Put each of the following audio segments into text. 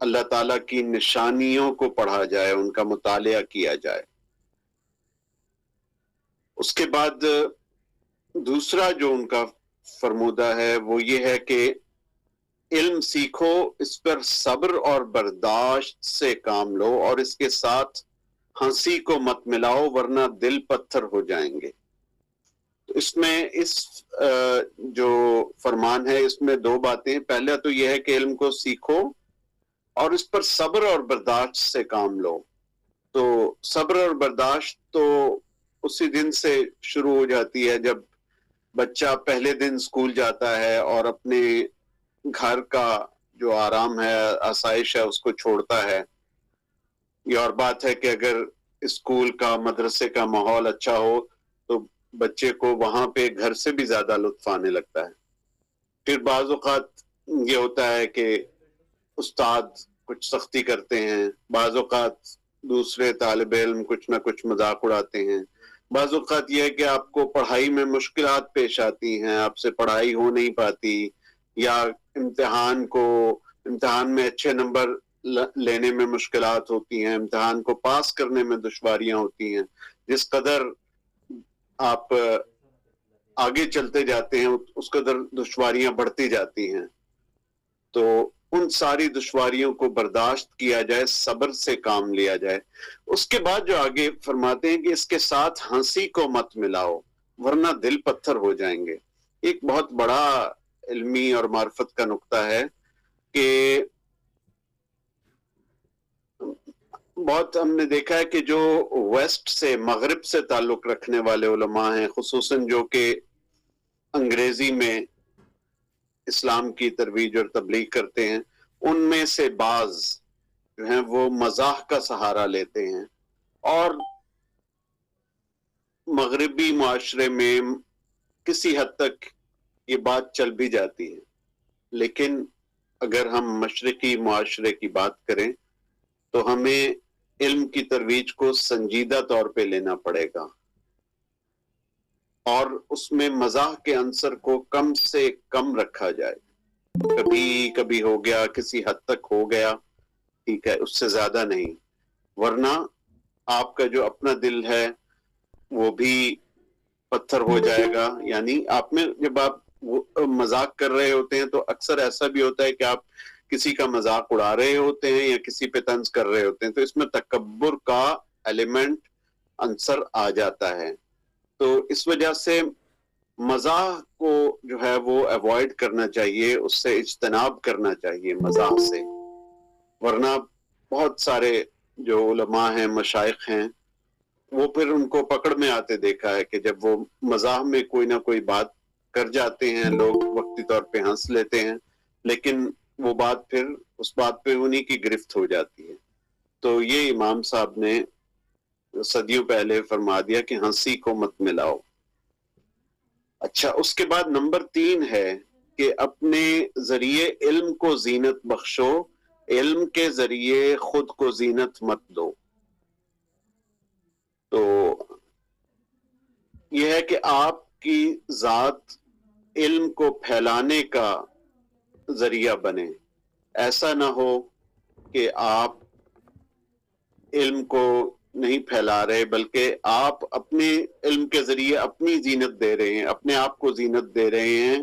اللہ تعالیٰ کی نشانیوں کو پڑھا جائے، ان کا مطالعہ کیا جائے۔ اس کے بعد دوسرا جو ان کا فرمودہ ہے وہ یہ ہے کہ علم سیکھو، اس پر صبر اور برداشت سے کام لو، اور اس کے ساتھ ہنسی کو مت ملاؤ ورنہ دل پتھر ہو جائیں گے۔ تو اس میں اس جو فرمان ہے اس میں دو باتیں، پہلا تو یہ ہے کہ علم کو سیکھو اور اس پر صبر اور برداشت سے کام لو۔ تو صبر اور برداشت تو اسی دن سے شروع ہو جاتی ہے جب بچہ پہلے دن اسکول جاتا ہے اور اپنے گھر کا جو آرام ہے، آسائش ہے، اس کو چھوڑتا ہے۔ یہ اور بات ہے کہ اگر اسکول کا، مدرسے کا ماحول اچھا ہو تو بچے کو وہاں پہ گھر سے بھی زیادہ لطف آنے لگتا ہے۔ پھر بعض اوقات یہ ہوتا ہے کہ استاد کچھ سختی کرتے ہیں، بعض اوقات دوسرے طالب علم کچھ نہ کچھ مذاق اڑاتے ہیں، بعض اوقات یہ ہے کہ آپ کو پڑھائی میں مشکلات پیش آتی ہیں، آپ سے پڑھائی ہو نہیں پاتی، یا امتحان میں اچھے نمبر لینے میں مشکلات ہوتی ہیں، امتحان کو پاس کرنے میں دشواریاں ہوتی ہیں۔ جس قدر آپ آگے چلتے جاتے ہیں اس قدر دشواریاں بڑھتی جاتی ہیں۔ تو ان ساری دشواریوں کو برداشت کیا جائے، صبر سے کام لیا جائے۔ اس کے بعد جو آگے فرماتے ہیں کہ اس کے ساتھ ہنسی کو مت ملاؤ ورنہ دل پتھر ہو جائیں گے۔ ایک بہت بڑا علمی اور معرفت کا نقطہ ہے کہ بہت ہم نے دیکھا ہے کہ جو ویسٹ سے، مغرب سے تعلق رکھنے والے علماء ہیں، خصوصاً جو کہ انگریزی میں اسلام کی ترویج اور تبلیغ کرتے ہیں، ان میں سے بعض جو ہیں وہ مزاح کا سہارا لیتے ہیں، اور مغربی معاشرے میں کسی حد تک یہ بات چل بھی جاتی ہے۔ لیکن اگر ہم مشرقی معاشرے کی بات کریں تو ہمیں علم کی ترویج کو سنجیدہ طور پہ لینا پڑے گا، اور اس میں مزاح کے عنصر کو کم سے کم رکھا جائے۔ کبھی کبھی ہو گیا، کسی حد تک ہو گیا، ٹھیک ہے، اس سے زیادہ نہیں، ورنہ آپ کا جو اپنا دل ہے وہ بھی پتھر ہو جائے گا۔ یعنی آپ میں جب آپ مذاق کر رہے ہوتے ہیں تو اکثر ایسا بھی ہوتا ہے کہ آپ کسی کا مذاق اڑا رہے ہوتے ہیں یا کسی پہ طنز کر رہے ہوتے ہیں، تو اس میں تکبر کا ایلیمنٹ، عنصر آ جاتا ہے۔ تو اس وجہ سے مزاح کو جو ہے وہ ایوائڈ کرنا چاہیے، اس سے اجتناب کرنا چاہیے مزاح سے، ورنہ بہت سارے جو علماء ہیں، مشائخ ہیں، وہ پھر ان کو پکڑ میں آتے دیکھا ہے کہ جب وہ مزاح میں کوئی نہ کوئی بات کر جاتے ہیں، لوگ وقتی طور پہ ہنس لیتے ہیں، لیکن وہ بات پھر اس بات پہ انہی کی گرفت ہو جاتی ہے۔ تو یہ امام صاحب نے صدیوں پہلے فرما دیا کہ ہنسی کو مت ملاؤ۔ اچھا، اس کے بعد نمبر 3 ہے کہ اپنے ذریعے علم کو زینت بخشو، علم کے ذریعے خود کو زینت مت دو۔ تو یہ ہے کہ آپ کی ذات علم کو پھیلانے کا ذریعہ بنے۔ ایسا نہ ہو کہ آپ علم کو نہیں پھیلا رہے، بلکہ آپ اپنے علم کے ذریعے اپنی زینت دے رہے ہیں، اپنے آپ کو زینت دے رہے ہیں،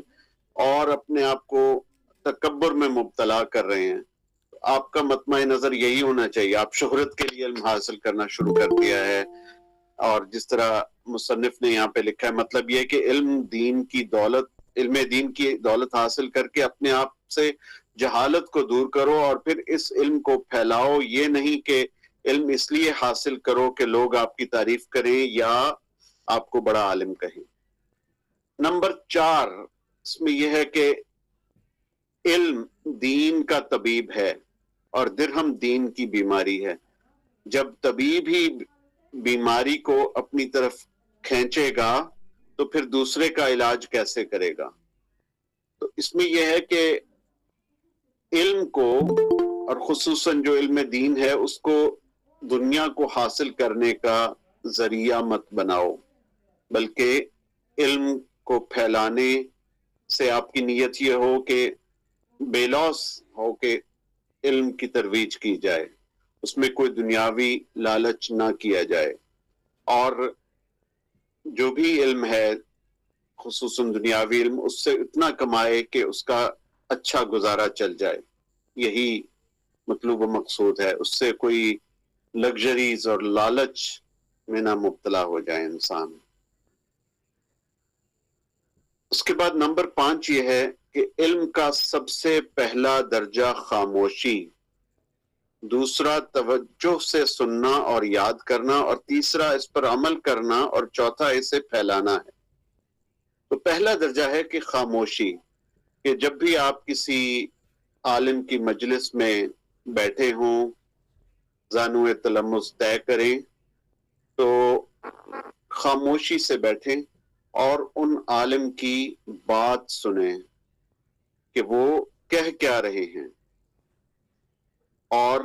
اور اپنے آپ کو تکبر میں مبتلا کر رہے ہیں۔ آپ کا مطمع نظر یہی ہونا چاہیے۔ آپ شہرت کے لیے علم حاصل کرنا شروع کر دیا ہے، اور جس طرح مصنف نے یہاں پہ لکھا ہے، مطلب یہ کہ علم دین کی دولت حاصل کر کے اپنے آپ سے جہالت کو دور کرو، اور پھر اس علم کو پھیلاؤ۔ یہ نہیں کہ علم اس لیے حاصل کرو کہ لوگ آپ کی تعریف کریں یا آپ کو بڑا عالم کہیں۔ نمبر 4 اس میں یہ ہے کہ علم دین کا طبیب ہے اور درہم دین کی بیماری ہے۔ جب طبیب ہی بیماری کو اپنی طرف کھینچے گا تو پھر دوسرے کا علاج کیسے کرے گا؟ تو اس میں یہ ہے کہ علم کو، اور خصوصاً جو علم دین ہے، اس کو دنیا کو حاصل کرنے کا ذریعہ مت بناؤ، بلکہ علم کو پھیلانے سے آپ کی نیت یہ ہو کہ بے لوث ہو کے علم کی ترویج کی جائے، اس میں کوئی دنیاوی لالچ نہ کیا جائے، اور جو بھی علم ہے خصوصاً دنیاوی علم اس سے اتنا کمائے کہ اس کا اچھا گزارا چل جائے، یہی مطلوب و مقصود ہے، اس سے کوئی لگژریز اور لالچ میں نہ مبتلا ہو جائے انسان۔ اس کے بعد نمبر 5 یہ ہے کہ علم کا سب سے پہلا درجہ خاموشی، دوسرا توجہ سے سننا اور یاد کرنا، اور تیسرا اس پر عمل کرنا، اور چوتھا اسے پھیلانا ہے۔ تو پہلا درجہ ہے کہ خاموشی، کہ جب بھی آپ کسی عالم کی مجلس میں بیٹھے ہوں، زانو تلمس طے کریں تو خاموشی سے بیٹھیں اور ان عالم کی بات سنیں کہ وہ کہہ کیا رہے ہیں، اور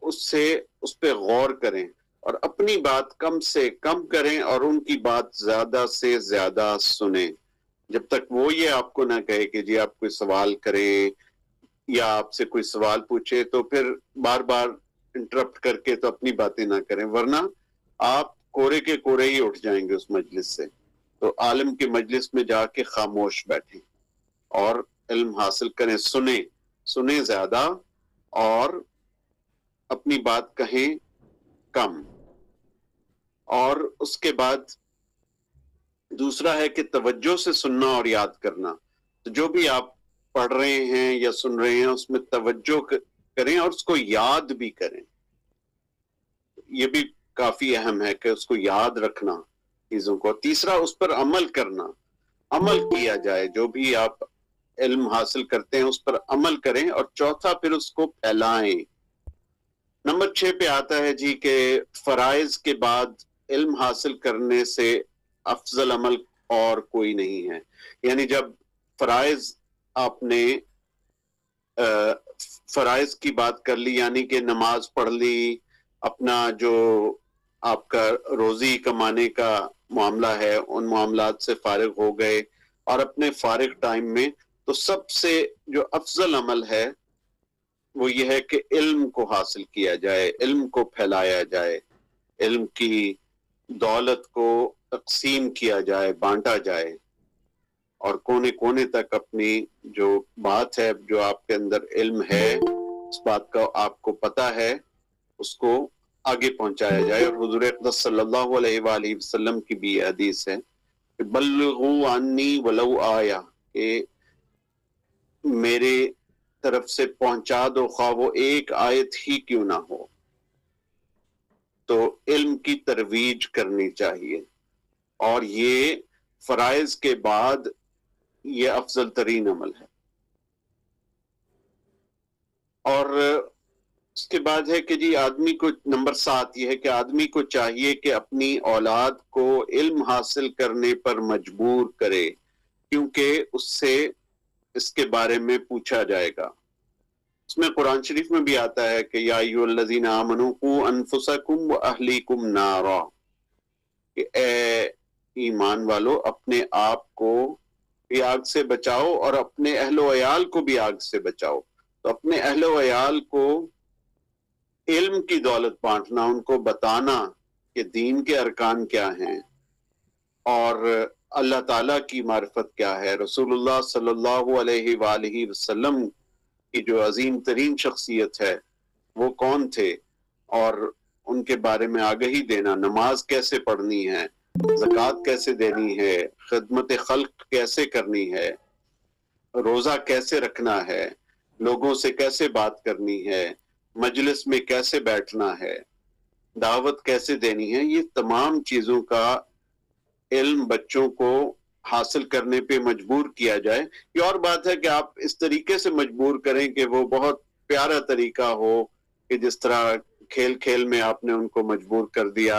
اس پہ غور کریں، اور اپنی بات کم سے کم کریں اور ان کی بات زیادہ سے زیادہ سنیں، جب تک وہ یہ آپ کو نہ کہے کہ جی آپ کوئی سوال کریں یا آپ سے کوئی سوال پوچھے تو پھر بار بار انٹرپٹ کر کے تو اپنی باتیں نہ کریں، ورنہ آپ کورے کے کورے ہی اٹھ جائیں گے اس مجلس سے۔ تو عالم کے مجلس میں جا کے خاموش بیٹھیں اور علم حاصل کریں، سنیں زیادہ اور اپنی بات کہیں کم۔ اور اس کے بعد دوسرا ہے کہ توجہ سے سننا اور یاد کرنا، تو جو بھی آپ پڑھ رہے ہیں یا سن رہے ہیں اس میں توجہ کریں اور اس کو یاد بھی کریں، یہ بھی کافی اہم ہے کہ اس کو یاد رکھنا چیزوں کو۔ تیسرا اس پر عمل کرنا، عمل کیا جائے، جو بھی آپ علم حاصل کرتے ہیں اس پر عمل کریں، اور چوتھا پھر اس کو پھیلائیں۔ نمبر 6 پہ آتا ہے جی کہ فرائض کے بعد علم حاصل کرنے سے افضل عمل اور کوئی نہیں ہے، یعنی جب فرائض آپ نے فرائض کی بات کر لی، یعنی کہ نماز پڑھ لی، اپنا جو آپ کا روزی کمانے کا معاملہ ہے ان معاملات سے فارغ ہو گئے، اور اپنے فارغ ٹائم میں تو سب سے جو افضل عمل ہے وہ یہ ہے کہ علم کو حاصل کیا جائے، علم کو پھیلایا جائے، علم کی دولت کو تقسیم کیا جائے، بانٹا جائے، اور کونے کونے تک اپنی جو بات ہے، جو آپ کے اندر علم ہے، اس بات کا آپ کو پتہ ہے، اس کو آگے پہنچایا جائے۔ اور حضور اقدس صلی اللہ علیہ وآلہ وسلم کی بھی حدیث ہے کہ بلغوا عنی ولو آیا، کہ میرے طرف سے پہنچا دو خواہ وہ ایک آیت ہی کیوں نہ ہو۔ تو علم کی ترویج کرنی چاہیے، اور یہ فرائض کے بعد یہ افضل ترین عمل ہے۔ اور اس کے بعد ہے کہ جی آدمی کو نمبر 7 یہ ہے کہ آدمی کو چاہیے کہ اپنی اولاد کو علم حاصل کرنے پر مجبور کرے، کیونکہ اس سے اس کے بارے میں پوچھا جائے گا۔ اس میں قرآن شریف میں بھی آتا ہے کہ یا ایھا الذین آمنوا قوا انفسکم واہلیکم نارا، کہ اے ایمان والو اپنے آپ کو بھی آگ سے بچاؤ اور اپنے اہل و عیال کو بھی آگ سے بچاؤ۔ تو اپنے اہل و عیال کو علم کی دولت بانٹنا، ان کو بتانا کہ دین کے ارکان کیا ہیں اور اللہ تعالیٰ کی معرفت کیا ہے، رسول اللہ صلی اللہ علیہ وآلہ وسلم کی جو عظیم ترین شخصیت ہے وہ کون تھے، اور ان کے بارے میں آگہی دینا، نماز کیسے پڑھنی ہے، زکوٰۃ کیسے دینی ہے، خدمت خلق کیسے کرنی ہے، روزہ کیسے رکھنا ہے، لوگوں سے کیسے بات کرنی ہے، مجلس میں کیسے بیٹھنا ہے، دعوت کیسے دینی ہے، یہ تمام چیزوں کا علم بچوں کو حاصل کرنے پہ مجبور کیا جائے۔ یہ اور بات ہے کہ آپ اس طریقے سے مجبور کریں کہ وہ بہت پیارا طریقہ ہو، کہ جس طرح کھیل کھیل میں آپ نے ان کو مجبور کر دیا،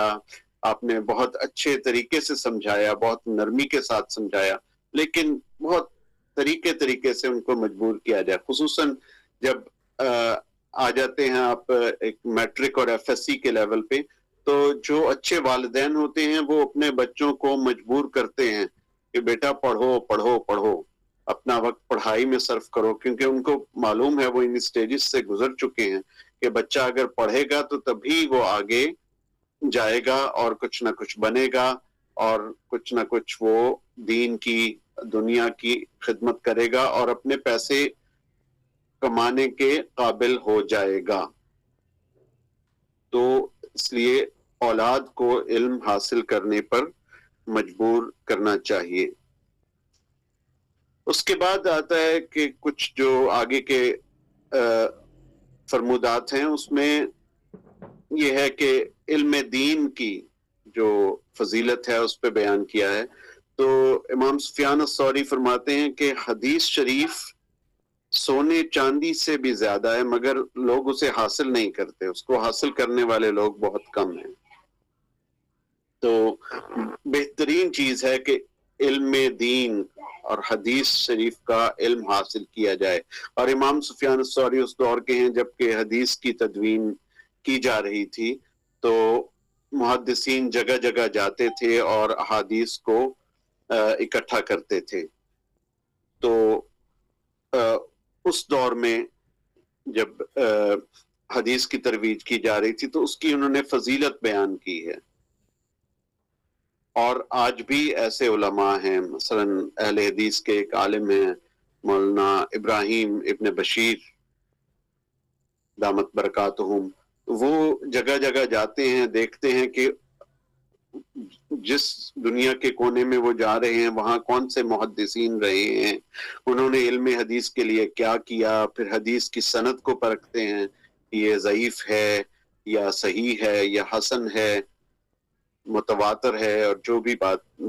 آپ نے بہت اچھے طریقے سے سمجھایا، بہت نرمی کے ساتھ سمجھایا، لیکن بہت طریقے سے ان کو مجبور کیا جائے، خصوصاً جب آ جاتے ہیں آپ ایک میٹرک اور ایف ایس سی کے لیول پہ، تو جو اچھے والدین ہوتے ہیں وہ اپنے بچوں کو مجبور کرتے ہیں کہ بیٹا پڑھو پڑھو پڑھو، اپنا وقت پڑھائی میں صرف کرو، کیونکہ ان کو معلوم ہے، وہ ان سٹیجز سے گزر چکے ہیں کہ بچہ اگر پڑھے گا تو تبھی وہ آگے جائے گا اور کچھ نہ کچھ بنے گا، اور کچھ نہ کچھ وہ دین کی، دنیا کی خدمت کرے گا اور اپنے پیسے کمانے کے قابل ہو جائے گا۔ تو اس لیے اولاد کو علم حاصل کرنے پر مجبور کرنا چاہیے۔ اس کے بعد آتا ہے کہ کچھ جو آگے کے فرمودات ہیں، اس میں یہ ہے کہ علم دین کی جو فضیلت ہے اس پہ بیان کیا ہے۔ تو امام سفیان الثوری فرماتے ہیں کہ حدیث شریف سونے چاندی سے بھی زیادہ ہے، مگر لوگ اسے حاصل نہیں کرتے، اس کو حاصل کرنے والے لوگ بہت کم ہیں۔ تو بہترین چیز ہے کہ علم دین اور حدیث شریف کا علم حاصل کیا جائے۔ اور امام سفیان الثوری اس دور کے ہیں جب کہ حدیث کی تدوین کی جا رہی تھی، تو محدثین جگہ جگہ جاتے تھے اور احادیث کو اکٹھا کرتے تھے۔ تو اس دور میں جب حدیث کی ترویج کی جا رہی تھی تو اس کی انہوں نے فضیلت بیان کی ہے۔ اور آج بھی ایسے علماء ہیں، مثلا اہل حدیث کے ایک عالم ہیں مولانا ابراہیم ابن بشیر دامت برکاتہم، وہ جگہ جگہ جاتے ہیں، دیکھتے ہیں کہ جس دنیا کے کونے میں وہ جا رہے ہیں وہاں کون سے محدثین رہے ہیں، انہوں نے علم حدیث کے لیے کیا کیا، پھر حدیث کی سند کو پرکھتے ہیں، یہ ضعیف ہے یا صحیح ہے یا حسن ہے، متواتر ہے، اور جو بھی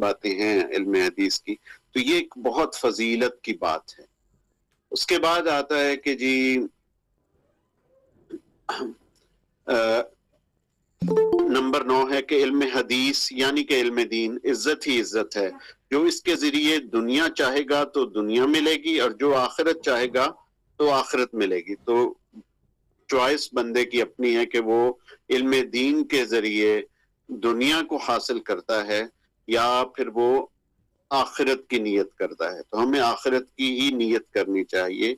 باتیں ہیں علم حدیث کی، تو یہ ایک بہت فضیلت کی بات ہے۔ اس کے بعد آتا ہے کہ جی نمبر 9 ہے کہ علم حدیث یعنی کہ علم دین عزت ہی عزت ہے، جو اس کے ذریعے دنیا چاہے گا تو دنیا ملے گی، اور جو آخرت چاہے گا تو آخرت ملے گی۔ تو چوائس بندے کی اپنی ہے کہ وہ علم دین کے ذریعے دنیا کو حاصل کرتا ہے یا پھر وہ آخرت کی نیت کرتا ہے۔ تو ہمیں آخرت کی ہی نیت کرنی چاہیے،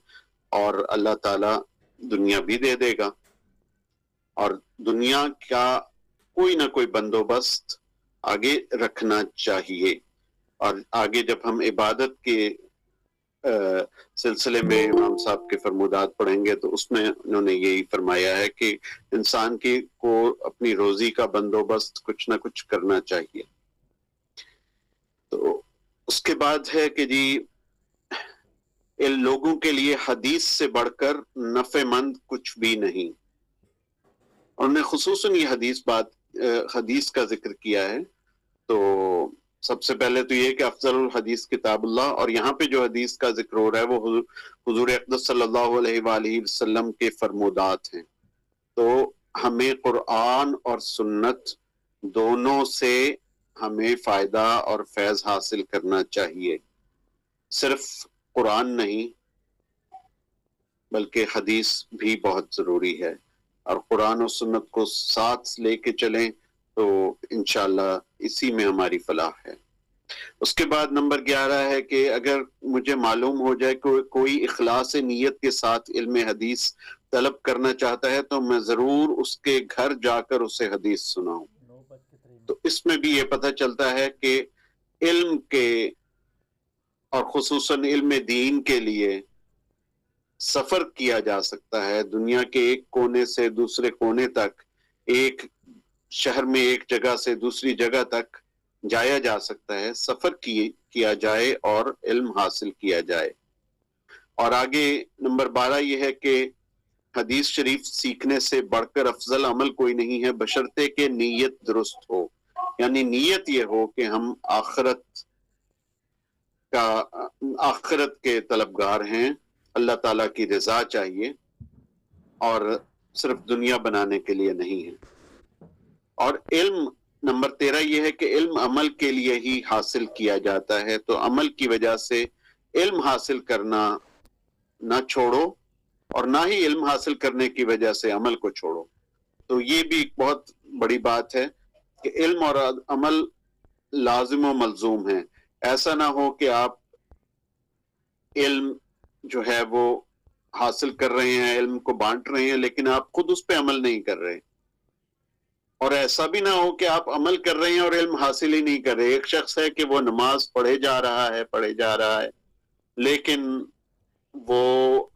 اور اللہ تعالی دنیا بھی دے دے گا، اور دنیا کا کوئی نہ کوئی بندوبست آگے رکھنا چاہیے۔ اور آگے جب ہم عبادت کے سلسلے میں امام صاحب کے فرمودات پڑھیں گے تو اس میں انہوں نے یہی فرمایا ہے کہ انسان کو اپنی روزی کا بندوبست کچھ نہ کچھ کرنا چاہیے۔ تو اس کے بعد ہے کہ جی ان لوگوں کے لیے حدیث سے بڑھ کر نفع مند کچھ بھی نہیں۔ انہوں نے خصوصاً یہ حدیث کا ذکر کیا ہے۔ تو سب سے پہلے تو یہ کہ افضل الحدیث کتاب اللہ، اور یہاں پہ جو حدیث کا ذکر ہو رہا ہے وہ حضور اقدس صلی اللہ علیہ وآلہ وسلم کے فرمودات ہیں۔ تو ہمیں قرآن اور سنت دونوں سے ہمیں فائدہ اور فیض حاصل کرنا چاہیے، صرف قرآن نہیں بلکہ حدیث بھی بہت ضروری ہے، اور قرآن و سنت کو ساتھ لے کے چلیں تو انشاءاللہ اسی میں ہماری فلاح ہے۔ اس کے بعد نمبر 11 ہے کہ اگر مجھے معلوم ہو جائے کہ کوئی اخلاص نیت کے ساتھ علم حدیث طلب کرنا چاہتا ہے تو میں ضرور اس کے گھر جا کر اسے حدیث سناؤں۔ تو اس میں بھی یہ پتہ چلتا ہے کہ علم کے اور خصوصاً علم دین کے لیے سفر کیا جا سکتا ہے، دنیا کے ایک کونے سے دوسرے کونے تک، ایک شہر میں ایک جگہ سے دوسری جگہ تک جایا جا سکتا ہے، سفر کیا جائے اور علم حاصل کیا جائے۔ اور آگے نمبر 12 یہ ہے کہ حدیث شریف سیکھنے سے بڑھ کر افضل عمل کوئی نہیں ہے، بشرطے کہ نیت درست ہو، یعنی نیت یہ ہو کہ ہم آخرت کے طلبگار ہیں، اللہ تعالیٰ کی رضا چاہیے اور صرف دنیا بنانے کے لیے نہیں ہے۔ اور علم نمبر 13 یہ ہے کہ علم عمل کے لیے ہی حاصل کیا جاتا ہے، تو عمل کی وجہ سے علم حاصل کرنا نہ چھوڑو، اور نہ ہی علم حاصل کرنے کی وجہ سے عمل کو چھوڑو۔ تو یہ بھی ایک بہت بڑی بات ہے کہ علم اور عمل لازم و ملزوم ہیں۔ ایسا نہ ہو کہ آپ علم جو ہے وہ حاصل کر رہے ہیں, علم کو بانٹ رہے ہیں, لیکن آپ خود اس پہ عمل نہیں کر رہے. اور ایسا بھی نہ ہو کہ آپ عمل کر رہے ہیں اور علم حاصل ہی نہیں کر رہے. ایک شخص ہے کہ وہ نماز پڑھے جا رہا ہے لیکن وہ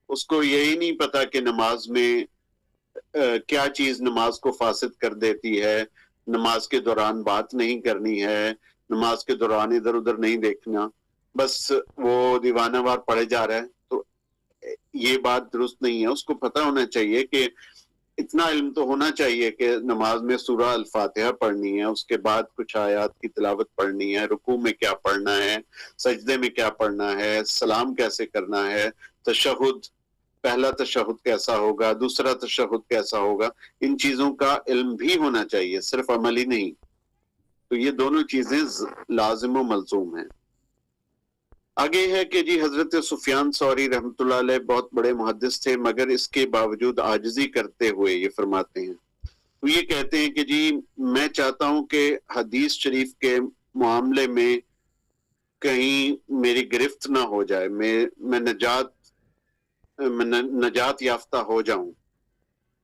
اس کو یہی نہیں پتا کہ نماز میں کیا چیز نماز کو فاسد کر دیتی ہے. نماز کے دوران بات نہیں کرنی ہے, نماز کے دوران ادھر ادھر نہیں دیکھنا, بس وہ دیوانہ وار پڑھے جا رہا ہے. تو یہ بات درست نہیں ہے. اس کو پتا ہونا چاہیے کہ اتنا علم تو ہونا چاہیے کہ نماز میں سورہ الفاتحہ پڑھنی ہے, اس کے بعد کچھ آیات کی تلاوت پڑھنی ہے, رکوع میں کیا پڑھنا ہے, سجدے میں کیا پڑھنا ہے, سلام کیسے کرنا ہے, تشہد, پہلا تشہد کیسا ہوگا, دوسرا تشہد کیسا ہوگا, ان چیزوں کا علم بھی ہونا چاہیے, صرف عمل ہی نہیں. تو یہ دونوں چیزیں لازم و ملزوم ہیں. آگے ہے کہ جی حضرت سفیان ثوری رحمۃ اللہ علیہ بہت بڑے محدث تھے, مگر اس کے باوجود عاجزی کرتے ہوئے یہ فرماتے ہیں, تو یہ کہتے ہیں کہ جی میں چاہتا ہوں کہ حدیث شریف کے معاملے میں کہیں میری گرفت نہ ہو جائے, میں نجات یافتہ ہو جاؤں,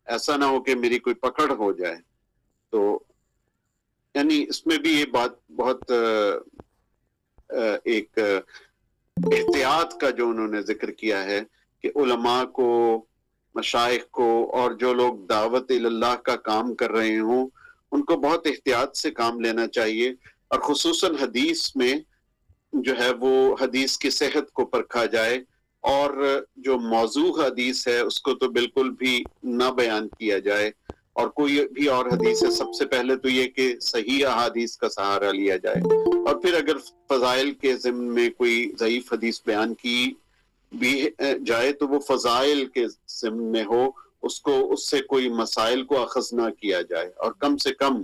ایسا نہ ہو کہ میری کوئی پکڑ ہو جائے. تو یعنی اس میں بھی یہ بات بہت ایک احتیاط کا جو انہوں نے ذکر کیا ہے کہ علماء کو, مشائخ کو, اور جو لوگ دعوت اللہ کا کام کر رہے ہوں ان کو بہت احتیاط سے کام لینا چاہیے, اور خصوصاً حدیث میں جو ہے وہ حدیث کی صحت کو پرکھا جائے, اور جو موضوع حدیث ہے اس کو تو بالکل بھی نہ بیان کیا جائے, اور کوئی بھی اور حدیث ہے سب سے پہلے تو یہ کہ صحیح احادیث کا سہارا لیا جائے, اور پھر اگر فضائل کے ضمن میں کوئی ضعیف حدیث بیان کی بھی جائے تو وہ فضائل کے ضمن میں ہو, اس سے کوئی مسائل کو اخذ نہ کیا جائے, اور کم سے کم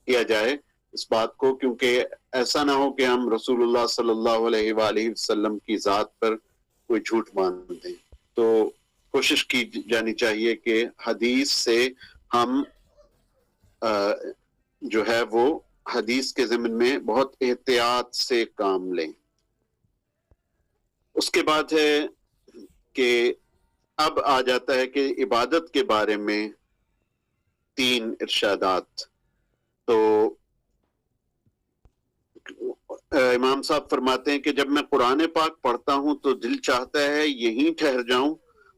کیا جائے اس بات کو, کیونکہ ایسا نہ ہو کہ ہم رسول اللہ صلی اللہ علیہ وآلہ وسلم کی ذات پر کوئی جھوٹ باندھ دیں. تو کوشش کی جانی چاہیے کہ حدیث سے ہم جو ہے وہ حدیث کے ضمن میں بہت احتیاط سے کام لیں. اس کے بعد ہے کہ اب آ جاتا ہے کہ عبادت کے بارے میں 3 ارشادات. تو امام صاحب فرماتے ہیں کہ جب میں قرآن پاک پڑھتا ہوں تو دل چاہتا ہے یہیں ٹھہر جاؤں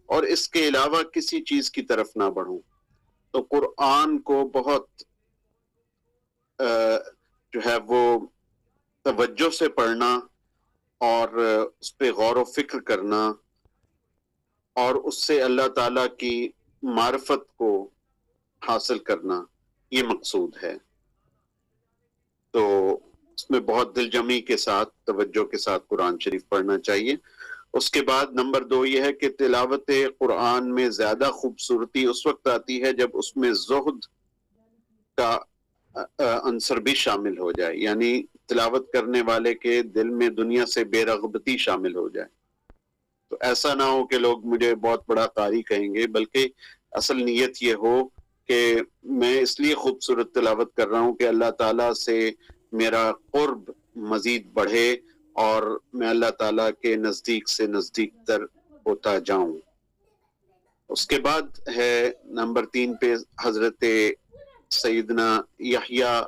اور اس کے علاوہ کسی چیز کی طرف نہ بڑھوں. تو قرآن کو بہت جو ہے وہ توجہ سے پڑھنا اور اس پہ غور و فکر کرنا اور اس سے اللہ تعالیٰ کی معرفت کو حاصل کرنا, یہ مقصود ہے. تو اس میں بہت دل جمعی کے ساتھ, توجہ کے ساتھ قرآن شریف پڑھنا چاہیے. اس کے بعد نمبر 2 یہ ہے کہ تلاوت قرآن میں زیادہ خوبصورتی اس وقت آتی ہے جب اس میں زہد کا عنصر بھی شامل ہو جائے, یعنی تلاوت کرنے والے کے دل میں دنیا سے بے رغبتی شامل ہو جائے. تو ایسا نہ ہو کہ لوگ مجھے بہت بڑا قاری کہیں گے, بلکہ اصل نیت یہ ہو کہ میں اس لیے خوبصورت تلاوت کر رہا ہوں کہ اللہ تعالیٰ سے میرا قرب مزید بڑھے اور میں اللہ تعالیٰ کے نزدیک سے نزدیک تر ہوتا جاؤں. اس کے بعد ہے نمبر 3 پہ حضرت سیدنا یحییٰ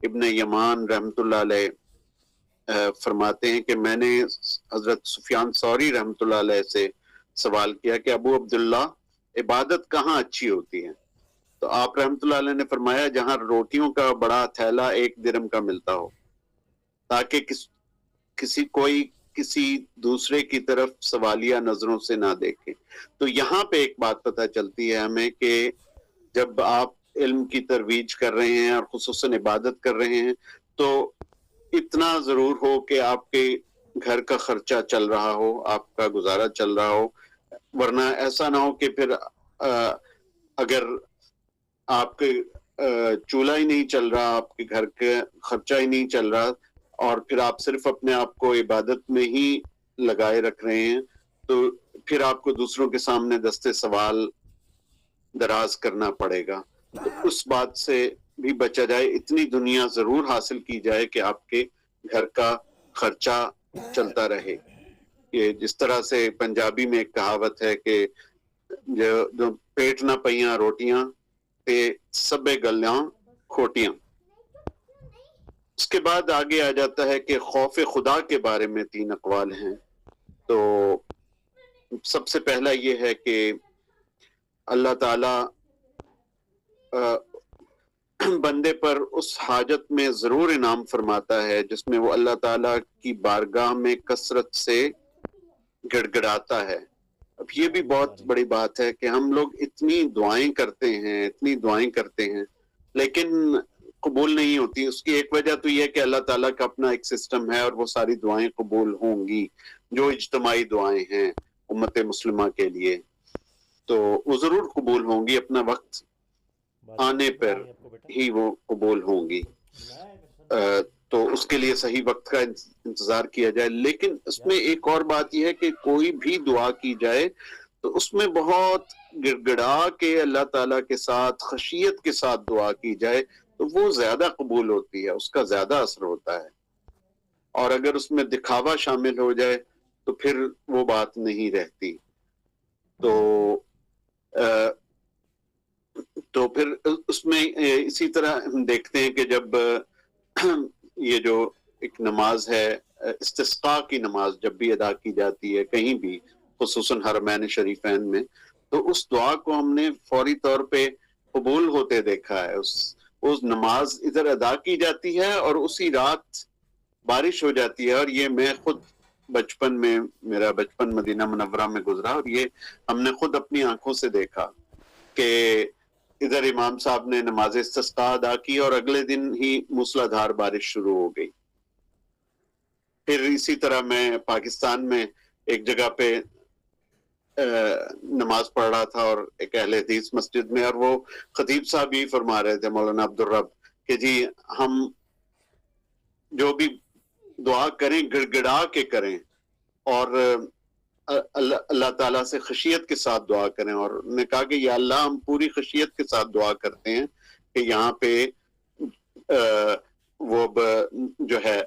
ابن یمان رحمۃ اللہ علیہ فرماتے ہیں کہ میں نے حضرت سفیان ثوری رحمۃ اللہ علیہ سے سوال کیا کہ ابو عبداللہ عبادت کہاں اچھی ہوتی ہے؟ تو آپ رحمۃ اللہ علیہ نے فرمایا جہاں روٹیوں کا بڑا تھیلا 1 درہم کا ملتا ہو, تاکہ کسی دوسرے کی طرف سوالیہ نظروں سے نہ دیکھے. تو یہاں پہ ایک بات پتہ چلتی ہے ہمیں کہ جب آپ علم کی ترویج کر رہے ہیں اور خصوصاً عبادت کر رہے ہیں تو اتنا ضرور ہو کہ آپ کے گھر کا خرچہ چل رہا ہو, آپ کا گزارا چل رہا ہو, ورنہ ایسا نہ ہو کہ پھر اگر آپ کے چولہا ہی نہیں چل رہا, آپ کے گھر کا خرچہ ہی نہیں چل رہا, اور پھر آپ صرف اپنے آپ کو عبادت میں ہی لگائے رکھ رہے ہیں, تو پھر آپ کو دوسروں کے سامنے دستے سوال دراز کرنا پڑے گا. تو اس بات سے بھی بچا جائے, اتنی دنیا ضرور حاصل کی جائے کہ آپ کے گھر کا خرچہ چلتا رہے. کہ جس طرح سے پنجابی میں ایک کہاوت ہے کہ جو پیٹ نہ پئیاں روٹیاں تے سبے گلیاں کھوٹیاں. اس کے بعد آگے آ جاتا ہے کہ خوف خدا کے بارے میں 3 اقوال ہیں. تو سب سے پہلا یہ ہے کہ اللہ تعالی بندے پر اس حاجت میں ضرور انعام فرماتا ہے جس میں وہ اللہ تعالیٰ کی بارگاہ میں کثرت سے گڑ گڑاتا ہے. اب یہ بھی بہت بڑی بات ہے کہ ہم لوگ اتنی دعائیں کرتے ہیں لیکن قبول نہیں ہوتی. اس کی ایک وجہ تو یہ کہ اللہ تعالیٰ کا اپنا ایک سسٹم ہے اور وہ ساری دعائیں قبول ہوں گی جو اجتماعی دعائیں ہیں امت مسلمہ کے لیے تو وہ ضرور قبول ہوں گی, اپنا وقت آنے پر ہی وہ قبول ہوں گی. تو اس کے لیے صحیح وقت کا انتظار کیا جائے. لیکن اس میں ایک اور بات یہ ہے کہ کوئی بھی دعا کی جائے تو اس میں بہت گڑ گڑا کے اللہ تعالیٰ کے ساتھ خشیت کے ساتھ دعا کی جائے تو وہ زیادہ قبول ہوتی ہے, اس کا زیادہ اثر ہوتا ہے. اور اگر اس میں دکھاوا شامل ہو جائے تو پھر وہ بات نہیں رہتی. تو پھر اس میں اسی طرح ہم دیکھتے ہیں کہ جب یہ جو ایک نماز ہے استسقاء کی نماز جب بھی ادا کی جاتی ہے کہیں بھی خصوصاً حرمین شریفین میں تو اس دعا کو ہم نے فوری طور پہ قبول ہوتے دیکھا ہے. اس نماز ادھر ادا کی جاتی ہے اور اسی رات بارش ہو جاتی ہے. اور یہ میں خود بچپن میں, میرا بچپن مدینہ منورہ میں گزرا اور یہ ہم نے خود اپنی آنکھوں سے دیکھا کہ ادھر امام صاحب نے نماز استسقاء ادا کی اور اگلے دن ہی موسلادھار بارش شروع ہو گئی. پھر اسی طرح میں پاکستان میں ایک جگہ پہ نماز پڑھ رہا تھا اور ایک اہل حدیث مسجد میں, اور وہ خطیب صاحب ہی فرما رہے تھے مولانا عبدالرب کہ جی ہم جو بھی دعا کریں گڑ گڑا کے کریں اور اللہ تعالیٰ سے خشیت کے ساتھ دعا کریں. اور انہوں نے کہا کہ یا اللہ ہم پوری خشیت کے ساتھ دعا کرتے ہیں کہ یہاں پہ وہ جو ہے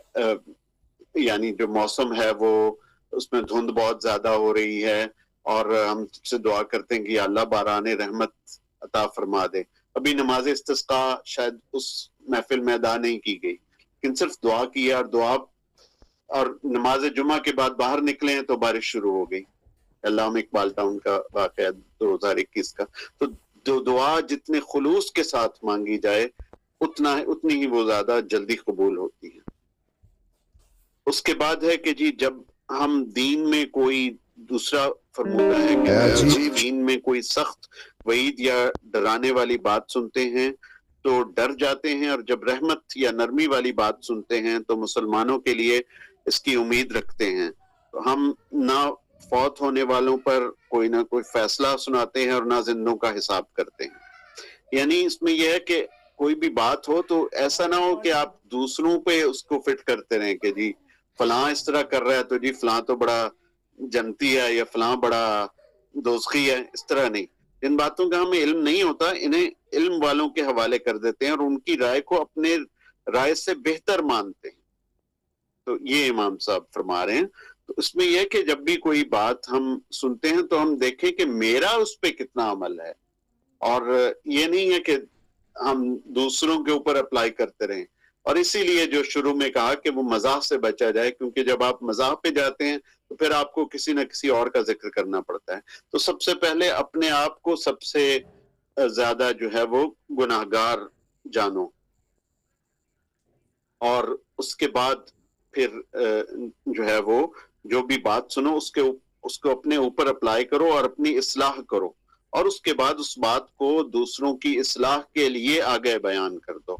یعنی جو موسم ہے وہ اس میں دھند بہت زیادہ ہو رہی ہے اور ہم سے دعا کرتے ہیں کہ یا اللہ باران رحمت عطا فرما دے. ابھی نماز استسقاء شاید اس محفل میں ادا نہیں کی گئی لیکن صرف دعا کی اور دعا اور نماز جمعہ کے بعد باہر نکلے ہیں تو بارش شروع ہو گئی. علامہ اقبال ٹاؤن کا واقعہ 2021 کا. تو دعا جتنے خلوص کے ساتھ مانگی جائے اتنی ہی وہ زیادہ جلدی قبول ہوتی ہے. اس کے بعد ہے کہ جی جب ہم دین میں کوئی دوسرا فرمودا ہے کہ دین میں کوئی سخت وعید یا ڈرانے والی بات سنتے ہیں تو ڈر جاتے ہیں, اور جب رحمت یا نرمی والی بات سنتے ہیں تو مسلمانوں کے لیے اس کی امید رکھتے ہیں. تو ہم نہ فوت ہونے والوں پر کوئی نہ کوئی فیصلہ سناتے ہیں اور نہ زندوں کا حساب کرتے ہیں. یعنی اس میں یہ ہے کہ کوئی بھی بات ہو تو ایسا نہ ہو کہ آپ دوسروں پہ اس کو فٹ کرتے رہیں کہ جی فلاں اس طرح کر رہا ہے تو جی فلاں تو بڑا جنتی ہے یا فلاں بڑا دوزخی ہے. اس طرح نہیں, ان باتوں کا ہمیں علم نہیں ہوتا, انہیں علم والوں کے حوالے کر دیتے ہیں اور ان کی رائے کو اپنے رائے سے بہتر مانتے ہیں. تو یہ امام صاحب فرما رہے ہیں. تو اس میں یہ کہ جب بھی کوئی بات ہم سنتے ہیں تو ہم دیکھیں کہ میرا اس پہ کتنا عمل ہے, اور یہ نہیں ہے کہ ہم دوسروں کے اوپر اپلائی کرتے رہیں. اور اسی لیے جو شروع میں کہا کہ وہ مزاح سے بچا جائے, کیونکہ جب آپ مزاح پہ جاتے ہیں تو پھر آپ کو کسی نہ کسی اور کا ذکر کرنا پڑتا ہے. تو سب سے پہلے اپنے آپ کو سب سے زیادہ جو ہے وہ گناہگار جانو, اور اس کے بعد پھر جو ہے وہ جو بھی بات سنو اس کو اپنے اوپر اپلائی کرو اور اپنی اصلاح کرو, اور اس کے بعد اس بات کو دوسروں کی اصلاح کے لیے آگے بیان کر دو.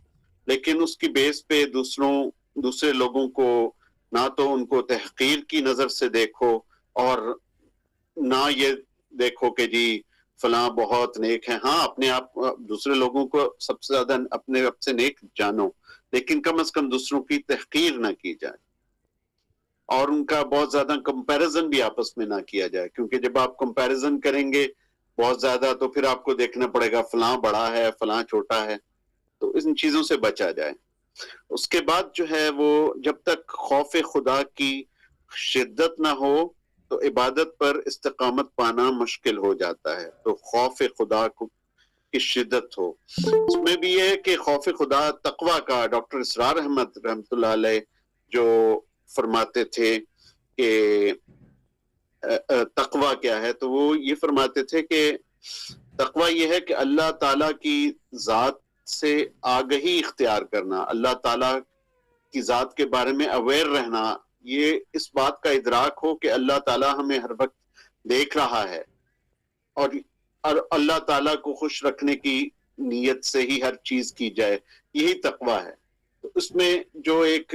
لیکن اس کی بیس پہ دوسرے لوگوں کو نہ تو ان کو تحقیر کی نظر سے دیکھو اور نہ یہ دیکھو کہ جی فلاں بہت نیک ہے. ہاں اپنے آپ دوسرے لوگوں کو سب سے زیادہ اپنے آپ سے نیک جانو, لیکن کم از کم دوسروں کی تحقیر نہ کی جائے اور ان کا بہت زیادہ کمپیریزن بھی آپس میں نہ کیا جائے, کیونکہ جب آپ کمپیریزن کریں گے بہت زیادہ تو پھر آپ کو دیکھنا پڑے گا فلاں بڑا ہے فلاں چھوٹا ہے. تو ان چیزوں سے بچا جائے. اس کے بعد جو ہے وہ جب تک خوف خدا کی شدت نہ ہو تو عبادت پر استقامت پانا مشکل ہو جاتا ہے. تو خوف خدا کی شدت ہو. اس میں بھی یہ ہے کہ خوف خدا تقوی کا ڈاکٹر اسرار احمد رحمۃ اللہ علیہ جو فرماتے تھے کہ تقوی کیا ہے، تو وہ یہ فرماتے تھے کہ تقوی یہ ہے کہ اللہ تعالیٰ کی ذات سے آگہی اختیار کرنا، اللہ تعالیٰ کی ذات کے بارے میں اویئر رہنا، یہ اس بات کا ادراک ہو کہ اللہ تعالیٰ ہمیں ہر وقت دیکھ رہا ہے اور اللہ تعالیٰ کو خوش رکھنے کی نیت سے ہی ہر چیز کی جائے، یہی تقوی ہے. تو اس میں جو ایک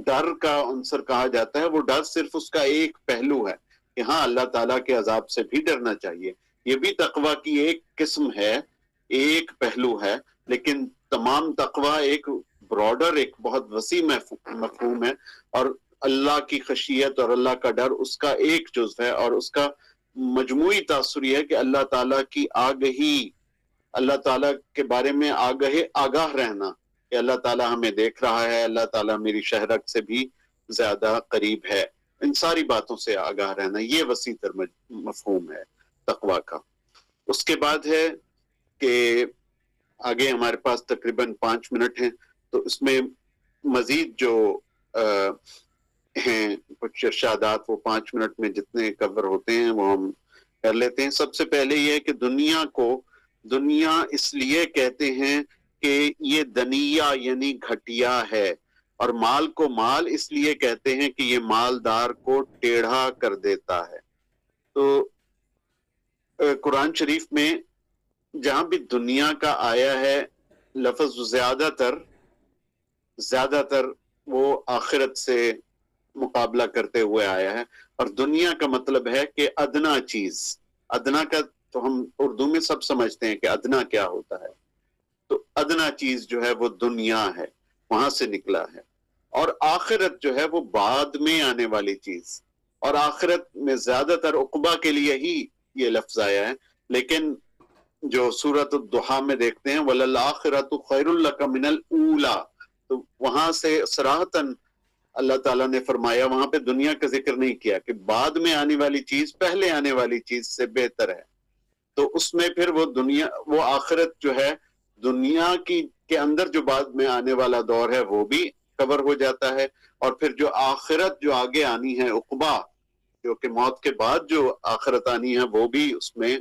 ڈر کا عنصر کہا جاتا ہے، وہ ڈر صرف اس کا ایک پہلو ہے کہ ہاں اللہ تعالیٰ کے عذاب سے بھی ڈرنا چاہیے، یہ بھی تقوی کی ایک قسم ہے، ایک پہلو ہے. لیکن تمام تقوی ایک براڈر، ایک بہت وسیع مفہوم ہے، اور اللہ کی خشیت اور اللہ کا ڈر اس کا ایک جزو ہے، اور اس کا مجموعی تاثر یہ ہے کہ اللہ تعالیٰ کی آگہی، اللہ تعالیٰ کے بارے میں آگاہ رہنا کہ اللہ تعالیٰ ہمیں دیکھ رہا ہے، اللہ تعالیٰ میری شہرت سے بھی زیادہ قریب ہے، ان ساری باتوں سے آگاہ رہنا، یہ وسیع تر مفہوم ہے تقوی کا. اس کے بعد ہے کہ آگے ہمارے پاس تقریباً 5 منٹ ہیں، تو اس میں مزید جو ہیں کچھ ارشادات وہ 5 منٹ میں جتنے کور ہوتے ہیں وہ ہم کر لیتے ہیں. سب سے پہلے یہ کہ دنیا کو دنیا اس لیے کہتے ہیں کہ یہ دنیا یعنی گھٹیا ہے، اور مال کو مال اس لیے کہتے ہیں کہ یہ مالدار کو ٹیڑھا کر دیتا ہے. تو قرآن شریف میں جہاں بھی دنیا کا آیا ہے لفظ زیادہ تر وہ آخرت سے مقابلہ کرتے ہوئے آیا ہے، اور دنیا کا مطلب ہے کہ ادنا چیز. ادنا کا تو ہم اردو میں سب سمجھتے ہیں کہ ادنا کیا ہوتا ہے، تو ادنا چیز جو ہے وہ دنیا ہے، وہاں سے نکلا ہے. اور آخرت جو ہے وہ بعد میں آنے والی چیز، اور آخرت میں زیادہ تر عقبہ کے لیے ہی یہ لفظ آیا ہے. لیکن جو سورۃ الضحیٰ میں دیکھتے ہیں وَلَلْآخِرَةُ خَيْرٌ لَكَ مِنَ الْأُولَىٰ، تو وہاں سے صراحتاً اللہ تعالیٰ نے فرمایا، وہاں پہ دنیا کا ذکر نہیں کیا کہ بعد میں آنے والی چیز پہلے آنے والی چیز سے بہتر ہے. تو اس میں پھر وہ آخرت جو ہے دنیا کے اندر جو بعد میں آنے والا دور ہے وہ بھی کور ہو جاتا ہے، اور پھر جو آخرت جو آگے آنی ہے عقبہ، جو کہ موت کے بعد جو آخرت آنی ہے، وہ بھی اس میں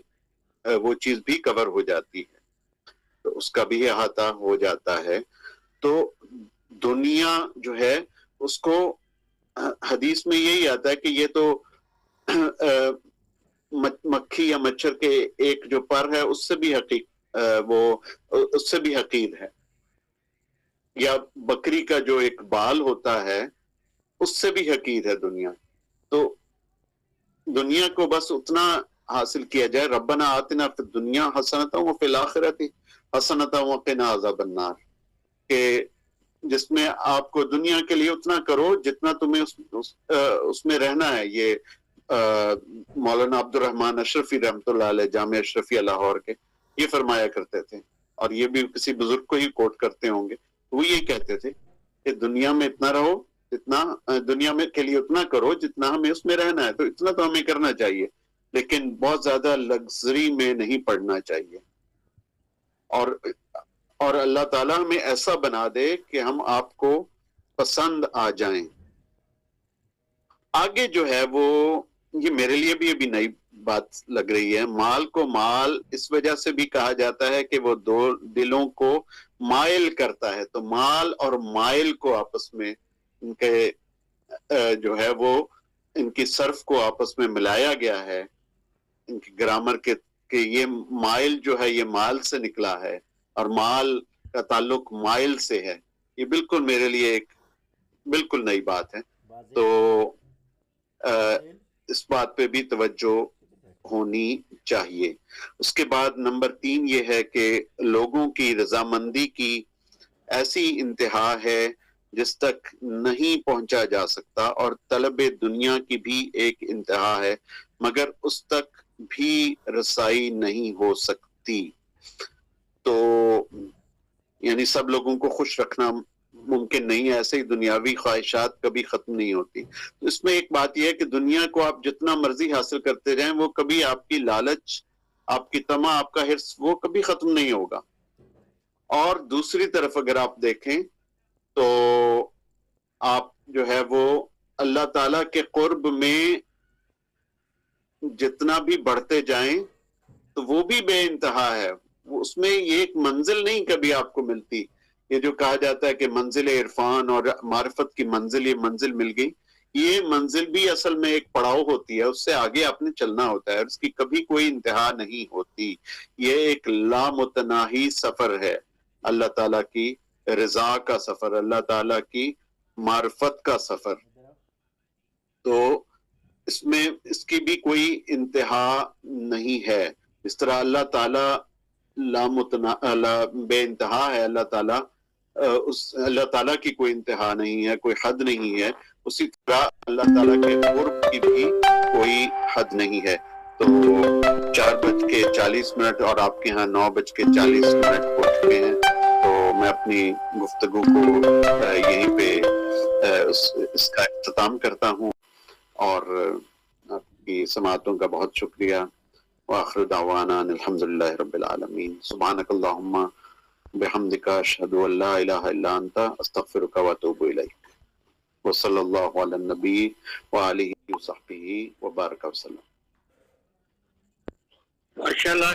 وہ چیز بھی کور ہو جاتی ہے، تو اس کا بھی احاطہ ہو جاتا ہے. تو دنیا جو ہے اس کو حدیث میں یہی آتا ہے کہ یہ تو مکھی یا مچھر کے ایک جو پر ہے اس سے بھی حقیر ہے، یا بکری کا جو ایک بال ہوتا ہے اس سے بھی حقیر ہے دنیا. تو دنیا کو بس اتنا حاصل کیا جائے، ربنا آتنا فی الدنیا حسنۃ وفی الآخرۃ حسنۃ وقنا عذاب النار، کہ جس میں آپ کو دنیا کے لیے اتنا کرو جتنا تمہیں اس میں رہنا ہے. یہ مولانا عبد الرحمن اشرفی رحمۃ اللہ علیہ جامعہ اشرفیہ لاہور کے یہ فرمایا کرتے تھے، اور یہ بھی کسی بزرگ کو ہی کوٹ کرتے ہوں گے. وہ یہ کہتے تھے کہ دنیا میں اتنا رہو دنیا میں کے لیے اتنا کرو جتنا ہمیں اس میں رہنا ہے، تو اتنا تو ہمیں کرنا چاہیے، لیکن بہت زیادہ لگژری میں نہیں پڑنا چاہیے. اور اللہ تعالیٰ ہمیں ایسا بنا دے کہ ہم آپ کو پسند آ جائیں. آگے جو ہے وہ یہ میرے لیے بھی ابھی نئی بات لگ رہی ہے. مال کو مال اس وجہ سے بھی کہا جاتا ہے کہ وہ دو دلوں کو مائل کرتا ہے. تو مال اور مائل کو آپس میں ان کے جو ہے وہ ان کی صرف کو آپس میں ملایا گیا ہے، ان کی گرامر کے کہ یہ مائل جو ہے یہ مال سے نکلا ہے، اور مال کا تعلق مائل سے ہے. یہ بالکل میرے لیے ایک بالکل نئی بات ہے. تو اس بات پہ بھی توجہ ہونی چاہیے. اس کے بعد نمبر 3 یہ ہے کہ لوگوں کی رضامندی کی ایسی انتہا ہے جس تک نہیں پہنچا جا سکتا، اور طلب دنیا کی بھی ایک انتہا ہے مگر اس تک بھی رسائی نہیں ہو سکتی. تو یعنی سب لوگوں کو خوش رکھنا ممکن نہیں ہے. ایسے ہی دنیاوی خواہشات کبھی ختم نہیں ہوتی. تو اس میں ایک بات یہ ہے کہ دنیا کو آپ جتنا مرضی حاصل کرتے جائیں وہ کبھی آپ کی لالچ, آپ کی طمع, آپ کا حرص وہ کبھی ختم نہیں ہوگا. اور دوسری طرف اگر آپ دیکھیں تو آپ جو ہے وہ اللہ تعالیٰ کے قرب میں جتنا بھی بڑھتے جائیں تو وہ بھی بے انتہا ہے. اس میں یہ ایک منزل نہیں کبھی آپ کو ملتی. یہ جو کہا جاتا ہے کہ منزل عرفان اور معرفت کی منزل, یہ منزل مل گئی, یہ منزل بھی اصل میں ایک پڑاؤ ہوتی ہے. اس سے آگے آپ نے چلنا ہوتا ہے, اس کی کبھی کوئی انتہا نہیں ہوتی. یہ ایک لامتناہی سفر ہے, اللہ تعالیٰ کی رضا کا سفر, اللہ تعالیٰ کی معرفت کا سفر. تو اس میں اس کی بھی کوئی انتہا نہیں ہے. اس طرح اللہ تعالیٰ بے انتہا ہے. اللہ تعالیٰ اللہ تعالیٰ کی کوئی انتہا نہیں ہے, کوئی حد نہیں ہے. اسی طرح اللہ تعالیٰ کے قرب کی بھی کوئی حد نہیں ہے. تو 4:40 اور آپ کے ہاں 9:40 ہو چکے ہیں. تو میں اپنی گفتگو کو یہیں پہ اس کا اختتام کرتا ہوں, اور آپ کی سماعتوں کا بہت شکریہ. وآخر دعوانا الحمدللہ رب العالمین. سبحانک اللہم بحمدک اشہد ان لا الہ الا انت استغفرک واتوب الیک. وصلی اللہ علی النبی وآلہ وصحبہ وبارک وسلم. ماشاءاللہ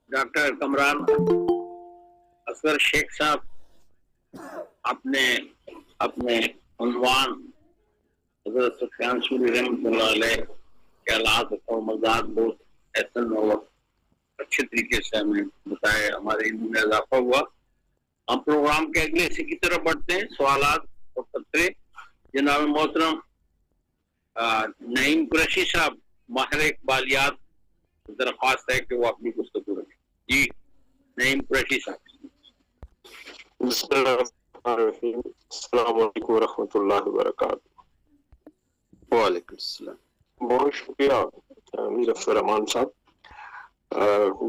ڈاکٹر کامران اصغر شیخ صاحب اپنے عنوان حضرت سفیان ثوری رحمۃ اللہ علیہ کے حالات اور مزاج بہت احسن اور اچھے طریقے سے ہمیں بتائے, ہمارے علم میں اضافہ ہوا. ہم پروگرام کے اگلے حصے کی طرف بڑھتے ہیں, سوالات اور تبصرے. جناب محترم نعیم قریشی صاحب ماہر اقبالیات, درخواست ہے کہ وہ اپنی گفتگو رکھیں. جی نعیم قریشی صاحب. بسم اللہ الرحمن الرحیم. السلام علیکم ورحمۃ اللہ وبرکاتہ. وعلیکم السلام. بہت شکریہ امیر افضل رحمان صاحب.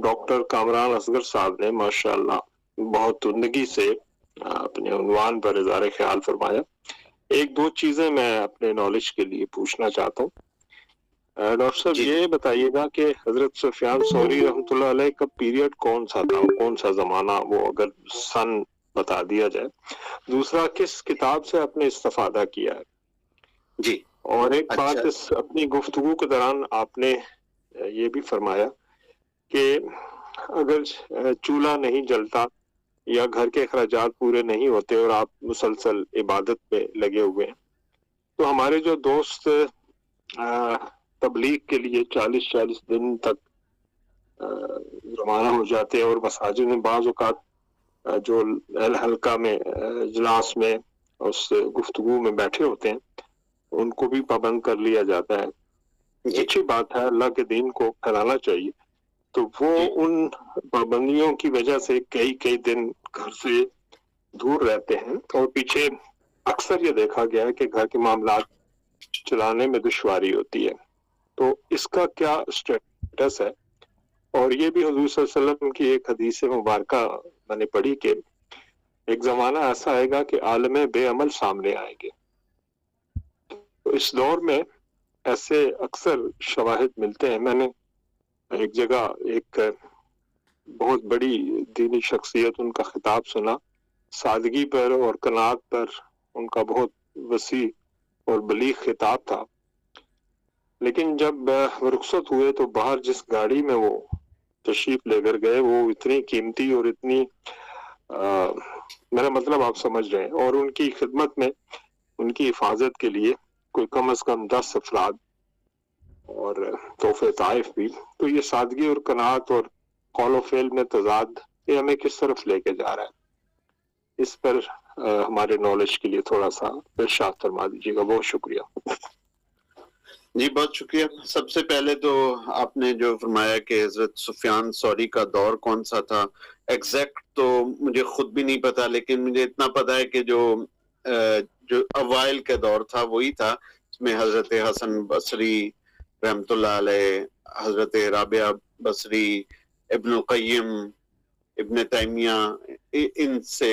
ڈاکٹر کامران اصغر صاحب نے ماشاءاللہ بہت تندگی سے اپنے عنوان پر اظہار خیال فرمایا. ایک دو چیزیں میں اپنے نالج کے لیے پوچھنا چاہتا ہوں. ڈاکٹر صاحب یہ بتائیے گا کہ حضرت سفیان ثوری رحمۃ اللہ علیہ کا پیریڈ کون سا تھا, کون سا زمانہ, وہ اگر سن بتا دیا جائے. دوسرا, کس کتاب سے آپ نے استفادہ کیا ہے. جی. اور ایک بات اس اپنی گفتگو کے دوران آپ نے یہ بھی فرمایا کہ اگر چولہا نہیں جلتا یا گھر کے اخراجات پورے نہیں ہوتے اور آپ مسلسل عبادت پہ لگے ہوئے ہیں, تو ہمارے جو دوست تبلیغ کے لیے 40 دن تک روانہ ہو جاتے ہیں اور مساجد میں بعض اوقات جو حلقہ میں اجلاس میں اس گفتگو میں بیٹھے ہوتے ہیں ان کو بھی پابند کر لیا جاتا ہے. اچھی بات ہے, اللہ کے دین کو پھیلانا چاہیے. تو وہ ان پابندیوں کی وجہ سے کئی دن گھر سے دور رہتے ہیں, اور پیچھے اکثر یہ دیکھا گیا ہے کہ گھر کے معاملات چلانے میں دشواری ہوتی ہے. تو اس کا کیا اسٹیٹس ہے؟ اور یہ بھی حضور صلی اللہ علیہ وسلم کی ایک حدیث مبارکہ میں نے پڑھی کہ ایک زمانہ ایسا آئے گا کہ عالم بے عمل سامنے آئیں گے. تو اس دور میں ایسے اکثر شواہد ملتے ہیں. میں نے ایک جگہ ایک بہت بڑی دینی شخصیت, ان کا خطاب سنا, سادگی پر اور قناعت پر ان کا بہت وسیع اور بلیغ خطاب تھا. لیکن جب وہ رخصت ہوئے تو باہر جس گاڑی میں وہ تشریف لے کر گئے وہ اتنی قیمتی اور اتنی میرا مطلب آپ سمجھ رہے ہیں, اور ان کی خدمت میں ان کی حفاظت کے لیے کوئی کم از کم 10 افراد اور تحفے طائف بھی. تو یہ سادگی اور قناعت اور قول و فعل میں تضاد یہ ہمیں کس طرف لے کے جا رہا ہے, اس پر ہمارے نالج کے لیے تھوڑا سا ارشاد فرما دیجیے گا. بہت شکریہ. جی بہت شکریہ. سب سے پہلے تو آپ نے جو فرمایا کہ حضرت سفیان ثوری کا دور کون سا تھا, ایگزیکٹ تو مجھے خود بھی نہیں پتا, لیکن مجھے اتنا پتا ہے کہ جو اوائل کا دور تھا وہی تھا. اس میں حضرت حسن بصری رحمۃ اللہ علیہ, حضرت رابعہ بصری, ابن القیم, ابن تیمیہ, ان سے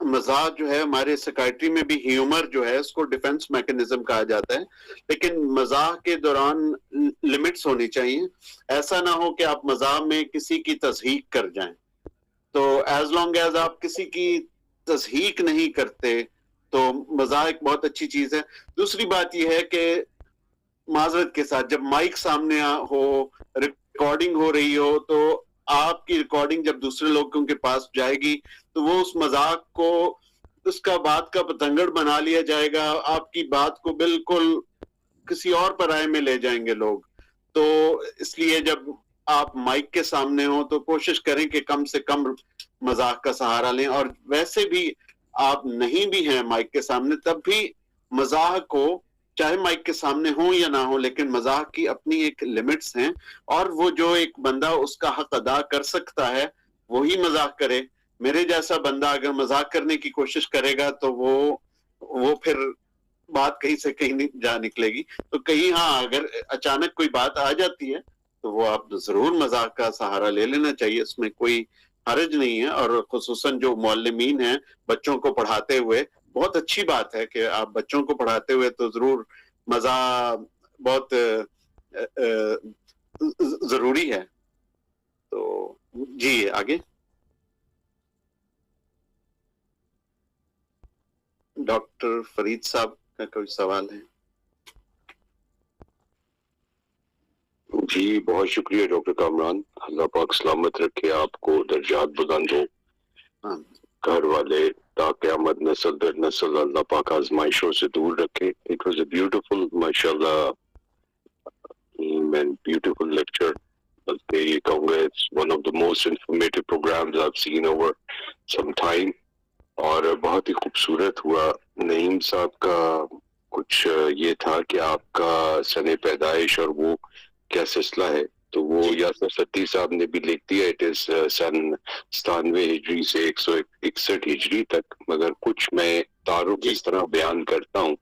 مزاح جو ہے ہمارے سائیکائٹری میں بھی ہیومر جو ہے اس کو ڈیفنس میکنزم کہا جاتا ہے، لیکن مزاح کے دوران لمٹس ہونی چاہیے. ایسا نہ ہو کہ آپ مزاح میں کسی کی تضحیق کر جائیں. تو ایز لانگ ایز آپ کسی کی تضحیق نہیں کرتے تو مزاح ایک بہت اچھی چیز ہے. دوسری بات یہ ہے کہ معذرت کے ساتھ جب مائک سامنے ہو، ریکارڈنگ ہو رہی ہو، تو آپ کی ریکارڈنگ جب دوسرے لوگوں کے پاس جائے گی تو وہ اس مذاق کو اس کا بات کا پتنگڑ بنا لیا جائے گا، آپ کی بات کو بالکل کسی اور پرائے میں لے جائیں گے لوگ. تو اس لیے جب آپ مائک کے سامنے ہوں تو کوشش کریں کہ کم سے کم مذاق کا سہارا لیں. اور ویسے بھی آپ نہیں بھی ہیں مائک کے سامنے تب بھی مذاق کو، چاہے مائک کے سامنے ہوں یا نہ ہوں، لیکن مذاق کی اپنی ایک لمٹس ہیں، اور وہ جو ایک بندہ اس کا حق ادا کر سکتا ہے وہی مذاق کرے. میرے جیسا بندہ اگر مذاق کرنے کی کوشش کرے گا تو وہ پھر بات کہیں سے کہیں نہیں جا نکلے گی. تو کہیں ہاں اگر اچانک کوئی بات آ جاتی ہے تو وہ آپ ضرور مذاق کا سہارا لے لینا چاہیے، اس میں کوئی حرج نہیں ہے. اور خصوصاً جو معلمین ہیں بچوں کو پڑھاتے ہوئے، بہت اچھی بات ہے کہ آپ بچوں کو پڑھاتے ہوئے تو ضرور مزاح بہت ضروری ہے. تو جی آگے ڈاکٹر فرید صاحب کا کوئی سوال ہے؟ جی بہت شکریہ ڈاکٹر کامران، اللہ پاک سلامت رکھے آپ کو، درجات بلند ہو، گھر والے تا قیامت نسل در نسل اللہ پاک آزمائشوں سے دور رکھے. It was a beautiful ماشاءاللہ beautiful lecture. بلکہ یہ کہوں گا it's one of the most informative programs I've seen over some time. اور بہت ہی خوبصورت ہوا. نعیم صاحب کا کچھ یہ تھا کہ آپ کا سن پیدائش اور وہ کیا سلسلہ ہے، تو وہ یاسر ستی صاحب نے بھی لکھ دیا اٹ از سن 97 ہجری سے 161 ہجری تک. مگر کچھ میں تعارف اس طرح بیان کرتا ہوں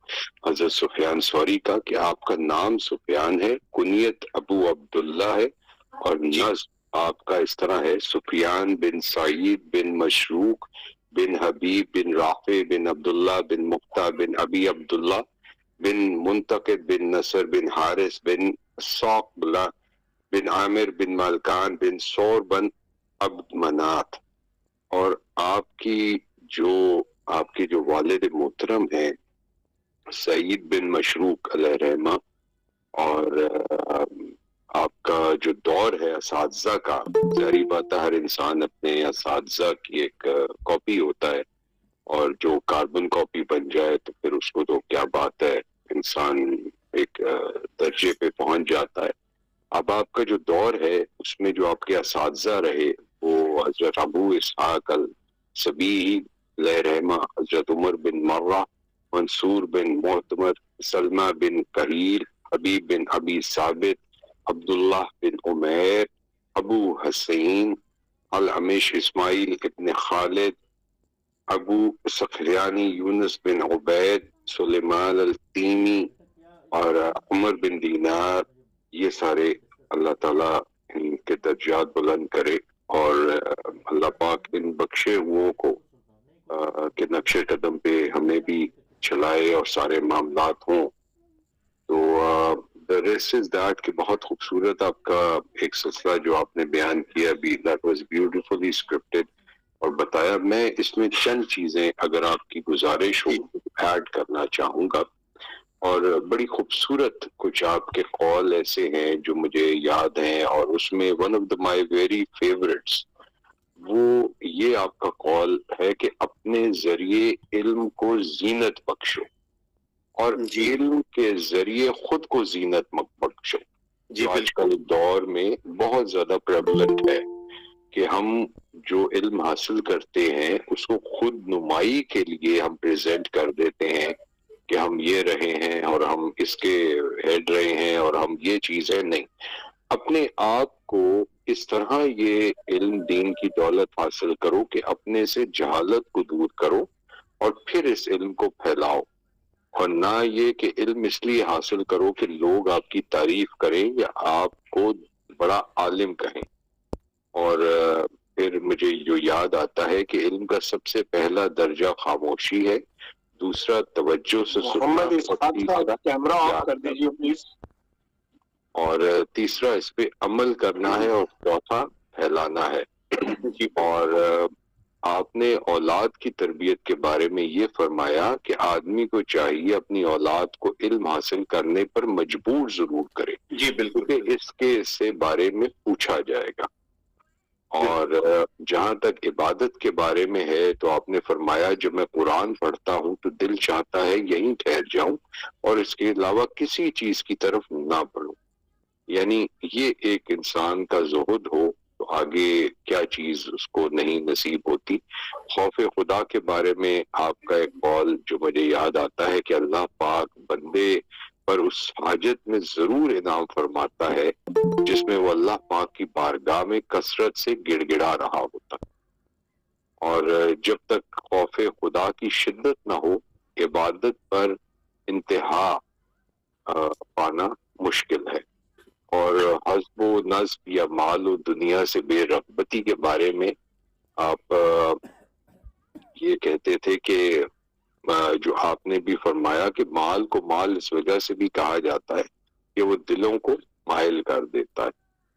حضرت سفیان ثوری کا کہ آپ کا نام سفیان ہے، کنیت ابو عبداللہ ہے، اور نظم آپ کا اس طرح ہے سفیان بن سعید بن مشروق بن حبیب بن رافع بن عبداللہ بن مقتا بن ابی عبداللہ بن منتقد بن نصر بن حارث بن صاقبلہ بن عامر بن مالکان بن سور بن عبد منات. اور آپ کے جو والد محترم ہیں سعید بن مشروق علیہ رحمہ، اور آپ کا جو دور ہے اساتذہ کا، ظاہری بات ہے ہر انسان اپنے اساتذہ کی ایک کاپی ہوتا ہے، اور جو کاربن کاپی بن جائے تو پھر اس کو تو کیا بات ہے، انسان ایک درجے پہ پہنچ جاتا ہے. اب آپ کا جو دور ہے اس میں جو آپ کے اساتذہ رہے وہ حضرت ابو اسحاق السبیعی علیہ رحمہ، حضرت عمر بن مرہ، منصور بن معتمر، سلمہ بن کہیل، حبیب بن ابی ثابت، عبداللہ بن عمیر، ابو حسین العمش اسماعیل ابن خالد، ابو سفیانی یونس بن عبید، سلیمان التیمی، اور عمر بن دینار. یہ سارے اللہ تعالیٰ ان کے درجات بلند کرے، اور اللہ پاک ان بخشے ہوئوں کو کہ نقش قدم پہ ہمیں بھی چلائے اور سارے معاملات ہوں. تو the rest is that کہ بہت خوبصورت آپ کا ایک سلسلہ جو آپ نے بیان کیا بھی، that was beautifully scripted. اور بتایا میں اس میں چند چیزیں اگر آپ کی گزارش ہو ایڈ کرنا چاہوں گا. اور بڑی خوبصورت کچھ آپ کے قول ایسے ہیں جو مجھے یاد ہیں، اور اس میں one of my very favorites وہ یہ آپ کا قول ہے کہ اپنے ذریعے علم کو زینت بخشو، اور علم کے ذریعے خود کو زینت بخشو. جو آج کل دور میں بہت زیادہ پریولنٹ ہے کہ ہم جو علم حاصل کرتے ہیں اس کو خود نمائی کے لیے ہم پریزنٹ کر دیتے ہیں کہ ہم یہ رہے ہیں اور ہم اس کے ہیڈ رہے ہیں اور ہم یہ چیزیں نہیں. اپنے آپ کو اس طرح یہ علم دین کی دولت حاصل کرو کہ اپنے سے جہالت کو دور کرو اور پھر اس علم کو پھیلاؤ، اور نہ یہ کہ علم اس لیے حاصل کرو کہ لوگ آپ کی تعریف کریں یا آپ کو بڑا عالم کہیں. اور پھر مجھے جو یاد آتا ہے کہ علم کا سب سے پہلا درجہ خاموشی ہے، دوسرا توجہ سے سننا، محمد اسحاق صاحب کیمرہ آف کر دیجیے پلیز، اور تیسرا اس پہ عمل کرنا ہے، اور چوتھا پھیلانا ہے۔ اور آپ نے اولاد کی تربیت کے بارے میں یہ فرمایا کہ آدمی کو چاہیے اپنی اولاد کو علم حاصل کرنے پر مجبور ضرور کرے، جی بالکل، کہ اس کے سے بارے میں پوچھا جائے گا۔ اور جہاں تک عبادت کے بارے میں ہے تو آپ نے فرمایا جب میں قرآن پڑھتا ہوں تو دل چاہتا ہے یہیں ٹھہر جاؤں اور اس کے علاوہ کسی چیز کی طرف نہ بڑھوں۔ یعنی یہ ایک انسان کا زہد ہو تو آگے کیا چیز اس کو نہیں نصیب ہوتی۔ خوف خدا کے بارے میں آپ کا ایک قول جو مجھے یاد آتا ہے کہ اللہ پاک بندے پر اس حاجت میں ضرور انعام فرماتا ہے جس میں وہ اللہ پاک کی بارگاہ میں کثرت سے گڑ گڑا رہا ہوتا، اور جب تک خوف خدا کی شدت نہ ہو عبادت پر انتہا پانا مشکل ہے۔ اور حسب و نصب یا مال و دنیا سے بے رغبتی کے بارے میں آپ یہ کہتے تھے کہ جو آپ نے بھی فرمایا کہ مال کو مال اس وجہ سے بھی کہا جاتا ہے کہ وہ دلوں کو مائل کر دیتا ہے،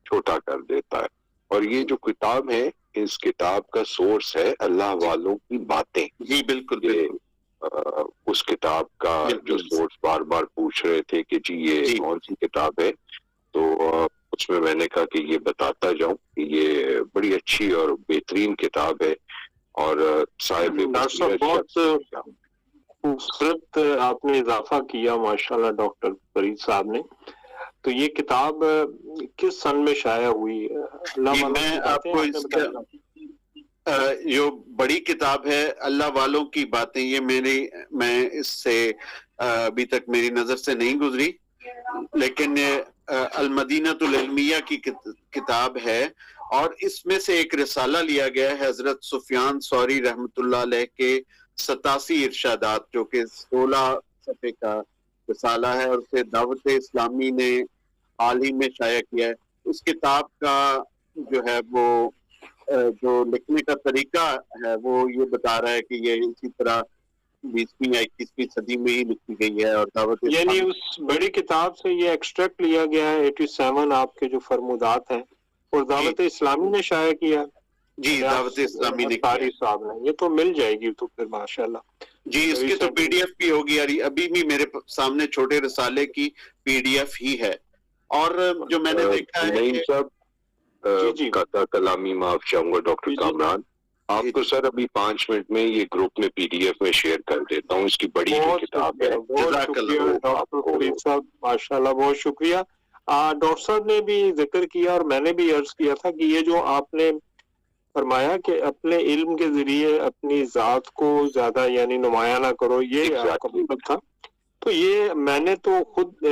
چھوٹا کر دیتا ہے۔ اور یہ جو کتاب ہے اس کتاب کا سورس ہے اللہ والوں کی باتیں۔ جی بالکل، اس کتاب کا جو سورس بار بار پوچھ رہے تھے کہ جی یہ کون سی کتاب ہے، تو اس میں نے کہا کہ یہ بتاتا جاؤں کہ یہ بڑی اچھی اور بہترین کتاب ہے، اور صاحب بہت خوبصورت آپ نے اضافہ کیا ماشاءاللہ ڈاکٹر فرید صاحب نے۔ تو یہ کتاب کس سن میں شائع ہوئی؟ میں آپ کو اس کا جو بڑی کتاب ہے اللہ والوں کی باتیں، یہ میں اس سے ابھی تک میری نظر سے نہیں گزری، لیکن المدینۃ العلمیہ کی کتاب ہے، اور اس میں سے ایک رسالہ لیا گیا ہے حضرت سفیان ثوری رحمۃ اللہ علیہ کے 87 ارشادات، جو کہ 16 صفحے کا رسالہ ہے، اور اسے دعوت اسلامی نے حال ہی میں شائع کیا ہے۔ اس کتاب کا جو ہے وہ جو لکھنے کا طریقہ ہے وہ یہ بتا رہا ہے کہ یہ اسی طرح 20ویں یا 21ویں صدی میں ہی لکھی گئی ہے، اور دعوت یعنی اس بڑی کتاب سے یہ ایکسٹریکٹ لیا گیا ہے 87 آپ کے جو فرمودات ہیں، اور دعوت اسلامی نے شائع کیا۔ جی دعوت اسلامی نے قاری صاحب نے، یہ تو مل جائے گی تو پھر ماشاءاللہ۔ جی اس کی تو پی ڈی ایف بھی ہوگی، ابھی بھی میرے سامنے چھوٹے رسالے کی پی ڈی ایف ہی ہے۔ اور جو میں نے دیکھا ہے کا کلامی معاف چاہوں گا ڈاکٹر کامران، آپ کو سر ابھی 5 منٹ میں یہ گروپ میں پی ڈی ایف میں شیئر کر دیتا ہوں، اس کی بڑی کتاب ہے۔ بہت شکریہ ڈاکٹر فرید صاحب، ماشاءاللہ بہت شکریہ۔ ڈاکٹر صاحب نے بھی ذکر کیا اور میں نے بھی عرض کیا تھا کہ یہ جو آپ نے فرمایا کہ اپنے علم کے ذریعے اپنی ذات کو زیادہ یعنی نمایاں نہ کرو، یہ آپ کا مطلب تھا۔ تو یہ میں نے تو خود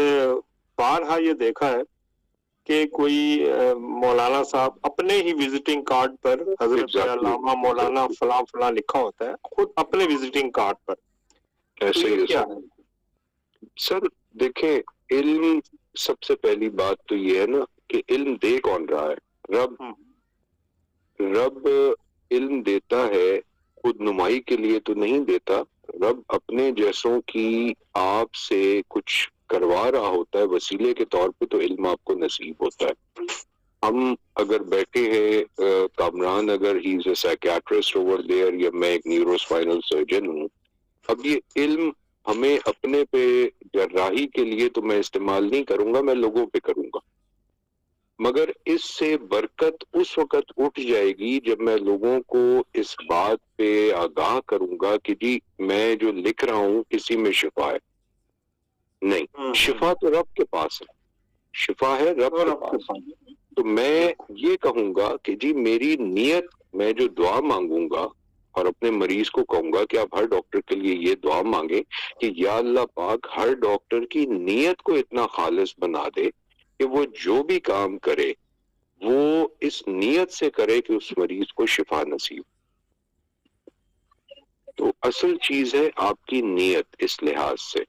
بارہا یہ دیکھا ہے کہ کوئی مولانا صاحب اپنے ہی وزٹنگ کارڈ پر حضرت علامہ مولانا فلاں فلاں لکھا ہوتا ہے، خود اپنے وزٹنگ کارڈ پر۔ ایسے ہی کیا ہے سر؟ دیکھیں علم سب سے پہلی بات تو یہ ہے نا کہ علم دے کون رہا ہے؟ رب علم دیتا ہے، خود نمائی کے لیے تو نہیں دیتا۔ رب اپنے جیسوں کی آپ سے کچھ کروا رہا ہوتا ہے وسیلے کے طور پہ، تو علم آپ کو نصیب ہوتا ہے۔ ہم اگر بیٹھے ہیں کامران، اگر ہی از اے سائیکیاٹرسٹ اوور دیئر، یا میں ایک نیورو اسپائنل سرجن ہوں، اب یہ علم ہمیں اپنے پہ جراحی کے لیے تو میں استعمال نہیں کروں گا، میں لوگوں پہ کروں گا، مگر اس سے برکت اس وقت اٹھ جائے گی جب میں لوگوں کو اس بات پہ آگاہ کروں گا کہ جی میں جو لکھ رہا ہوں کسی میں شفا ہے نہیں، شفا تو رب کے پاس ہے، شفا ہے رب کے پاس۔ تو میں یہ کہوں گا کہ جی میری نیت، میں جو دعا مانگوں گا اور اپنے مریض کو کہوں گا کہ آپ ہر ڈاکٹر کے لیے یہ دعا مانگیں کہ یا اللہ پاک ہر ڈاکٹر کی نیت کو اتنا خالص بنا دے کہ وہ جو بھی کام کرے وہ اس نیت سے کرے کہ اس مریض کو شفا نصیب۔ تو اصل چیز ہے آپ کی نیت اس لحاظ سے۔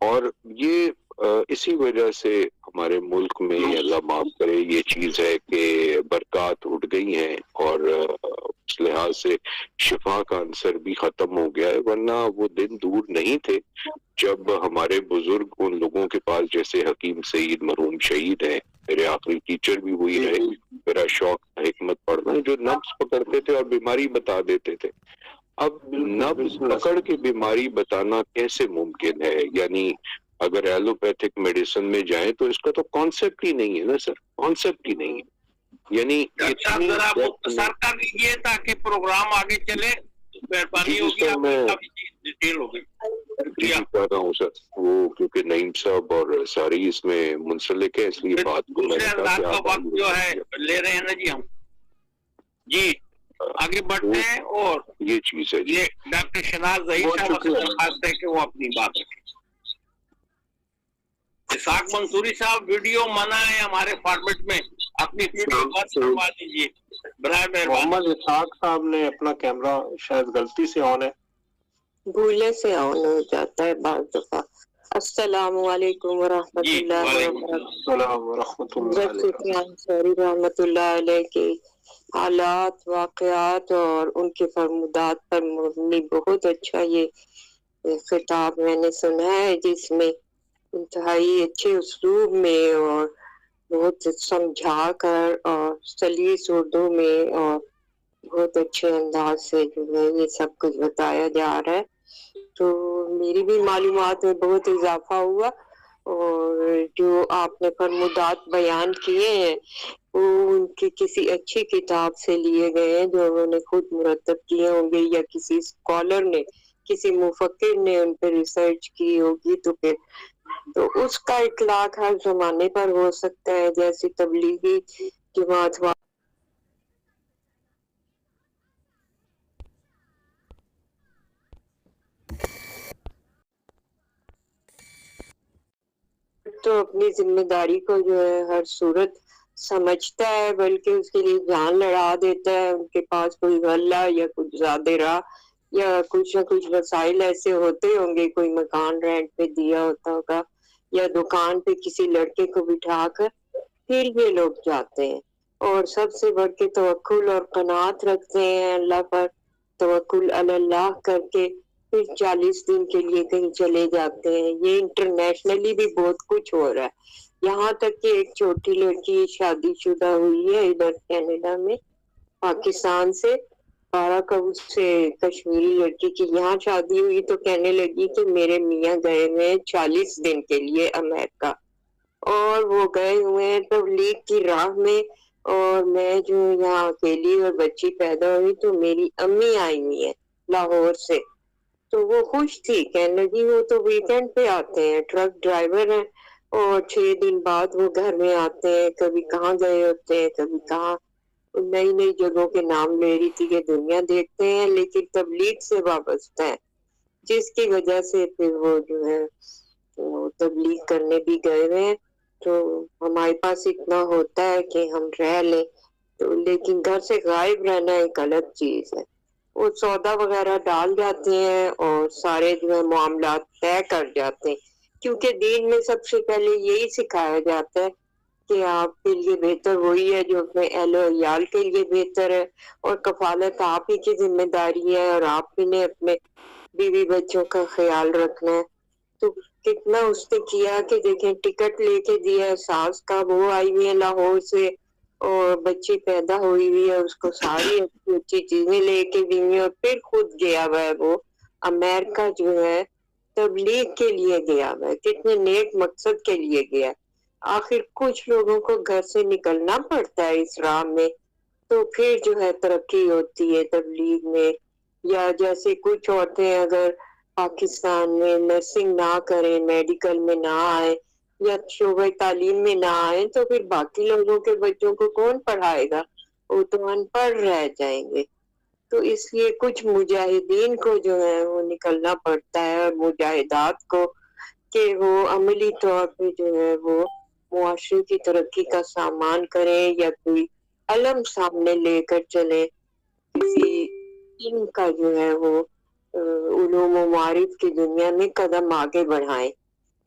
اور یہ اسی وجہ سے ہمارے ملک میں اللہ معاف کرے یہ چیز ہے کہ برکات اٹھ گئی ہیں اور اس لحاظ سے شفا کا عنصر بھی ختم ہو گیا ہے، ورنہ وہ دن دور نہیں تھے جب ہمارے بزرگ ان لوگوں کے پاس جیسے حکیم سعید مرحوم شہید ہیں، میرے آخری ٹیچر بھی وہی رہے، میرا شوق حکمت پڑھنا، جو نبض پکڑتے تھے اور بیماری بتا دیتے تھے۔ اب نبض پکڑ کے بیماری بتانا کیسے ممکن ہے؟ یعنی اگر ایلوپیتھک میڈیسن میں جائیں تو اس کا تو کانسیپٹ ہی نہیں ہے نا سر، کانسیپٹ ہی نہیں ہے، یعنی ڈاکٹر ذرا مختصر کر دیجیے تاکہ پروگرام آگے چلے، مہربانی ہوگی، آپ کی کافی ڈیٹیل ہو گئی۔ جی کہہ رہا ہوں سر، وہ کیونکہ نعیم صاحب اور ساری اس میں منسلک ہے، اس لیے بات کو میں نے کہا کہ آپ وقت جو ہے لے رہے ہیں نا جی ہم، جی آگے بڑھتے ہیں۔ اور یہ چیز ہے یہ ڈاکٹر شناز ظہیر صاحب سے درخواست ہے کہ وہ اپنی بات رکھیں۔ اسحاق منصوری صاحب ویڈیو منع ہے ہمارے فارمیٹ میں، اپنی ویڈیو بند کروا دیجیے برائے مہربانی۔ محمد اسحاق صاحب نے اپنا کیمرہ شاید غلطی سے آن ہے، بھولے سے آن ہو جاتا ہے بعض دفعہ۔ السلام علیکم ورحمۃ اللہ وبرکاتہ۔ السلام ورحمۃ اللہ علیہ رحمۃ اللہ علیہ کے حالات، واقعات اور ان کے فرمودات پر مبنی بہت اچھا یہ خطاب میں نے سنا ہے، جس میں انتہائی اچھے اسلوب میں اور بہت سمجھا کر اور سلیس اردو میں اور بہت اچھے انداز سے جو ہے یہ سب کچھ بتایا جا رہا ہے، تو میری بھی معلومات میں بہت اضافہ ہوا، اور جو آپ نے فرمودات بیان کیے ہیں وہ ان کی کسی اچھی کتاب سے لیے گئے ہیں جو انہوں نے خود مرتب کیے ہوں گے، یا کسی اسکالر نے، کسی مفکر نے ان پہ ریسرچ کی ہوگی، تو پھر تو اس کا اطلاق ہر زمانے پر ہو سکتا ہے، جیسی تبلیغی جماعت تو اپنی ذمہ داری کو جو ہے ہر صورت سمجھتا ہے، بلکہ اس کے لیے جان لڑا دیتا ہے۔ ان کے پاس کوئی غلہ یا کچھ زیادہ راہ یا کچھ نہ کچھ وسائل ایسے ہوتے ہوں گے، کوئی مکان رینٹ پہ دیا ہوتا ہوگا یا دکان پہ کسی لڑکے کو بٹھا کر پھر یہ لوگ جاتے ہیں، اور سب سے بڑھ کے توکل اور قناعت رکھتے ہیں اللہ پر، توکل علی اللہ کر کے پھر 40 دن کے لیے کہیں چلے جاتے ہیں۔ یہ انٹرنیشنلی بھی بہت کچھ ہو رہا ہے، یہاں تک کہ ایک چھوٹی لڑکی شادی شدہ ہوئی ہے ادھر کینیڈا میں، پاکستان سے 12 کب سے کشمیری لڑکی کی یہاں شادی ہوئی، تو کہنے لگی کہ میرے میاں گئے ہوئے 40 دن کے لیے امریکہ، اور وہ گئے ہوئے ہیں تبلیغ کی راہ میں، اور میں جو یہاں اکیلی اور بچی پیدا ہوئی تو میری امی آئی ہوئی ہے لاہور سے، تو وہ خوش تھی، کہنے لگی وہ تو ویکینڈ پہ آتے ہیں، ٹرک ڈرائیور ہیں، اور 6 دن بعد وہ گھر میں آتے ہیں، کبھی کہاں گئے ہوتے ہیں، کبھی کہاں، نئی نئی جگہوں کے نام لے رہی تھی کہ دنیا دیکھتے ہیں، لیکن تبلیغ سے وابستہ ہے، جس کی وجہ سے پھر وہ جو ہے وہ تبلیغ کرنے بھی گئے ہوئے ہیں۔ تو ہمارے پاس اتنا ہوتا ہے کہ ہم رہ لیں، تو لیکن گھر سے غائب رہنا ایک الگ چیز ہے۔ وہ سودا وغیرہ ڈال جاتے ہیں اور سارے جو ہے معاملات طے کر جاتے ہیں، کیونکہ دین میں سب سے پہلے یہی سکھایا جاتا ہے کہ آپ کے لیے بہتر وہی ہے جو اپنے اہل و عیال کے لیے بہتر ہے، اور کفالت آپ ہی کی ذمہ داری ہے، اور آپ ہی نے اپنے بیوی بچوں کا خیال رکھنا ہے۔ تو کتنا اس نے کیا کہ دیکھیں ٹکٹ لے کے دیا ساس کا، وہ آئی ہوئی ہے لاہور سے، اور بچی پیدا ہوئی ہوئی ہے، اس کو ساری اچھی اچھی چیزیں لے کے دی ہوئی، اور پھر خود گیا ہوا ہے وہ امریکہ جو ہے تبلیغ کے لیے گیا ہوا ہے، کتنے نیک مقصد کے لیے گیا۔ آخر کچھ لوگوں کو گھر سے نکلنا پڑتا ہے اس راہ میں، تو پھر جو ہے ترقی ہوتی ہے تبلیغ میں، یا جیسے کچھ عورتیں اگر پاکستان میں نرسنگ نہ کریں، میڈیکل میں نہ آئے یا شعبہ تعلیم میں نہ آئے، تو پھر باقی لوگوں کے بچوں کو کون پڑھائے گا، وہ تو ان پڑھ رہ جائیں گے۔ تو اس لیے کچھ مجاہدین کو جو ہے وہ نکلنا پڑتا ہے، اور مجاہدات کو، کہ وہ عملی طور پہ جو ہے وہ معاشرے کی ترقی کا سامان کریں، یا کوئی علم سامنے لے کر چلے، کسی علم کا جو ہے وہ علوم و معارف کی دنیا میں قدم آگے بڑھائیں۔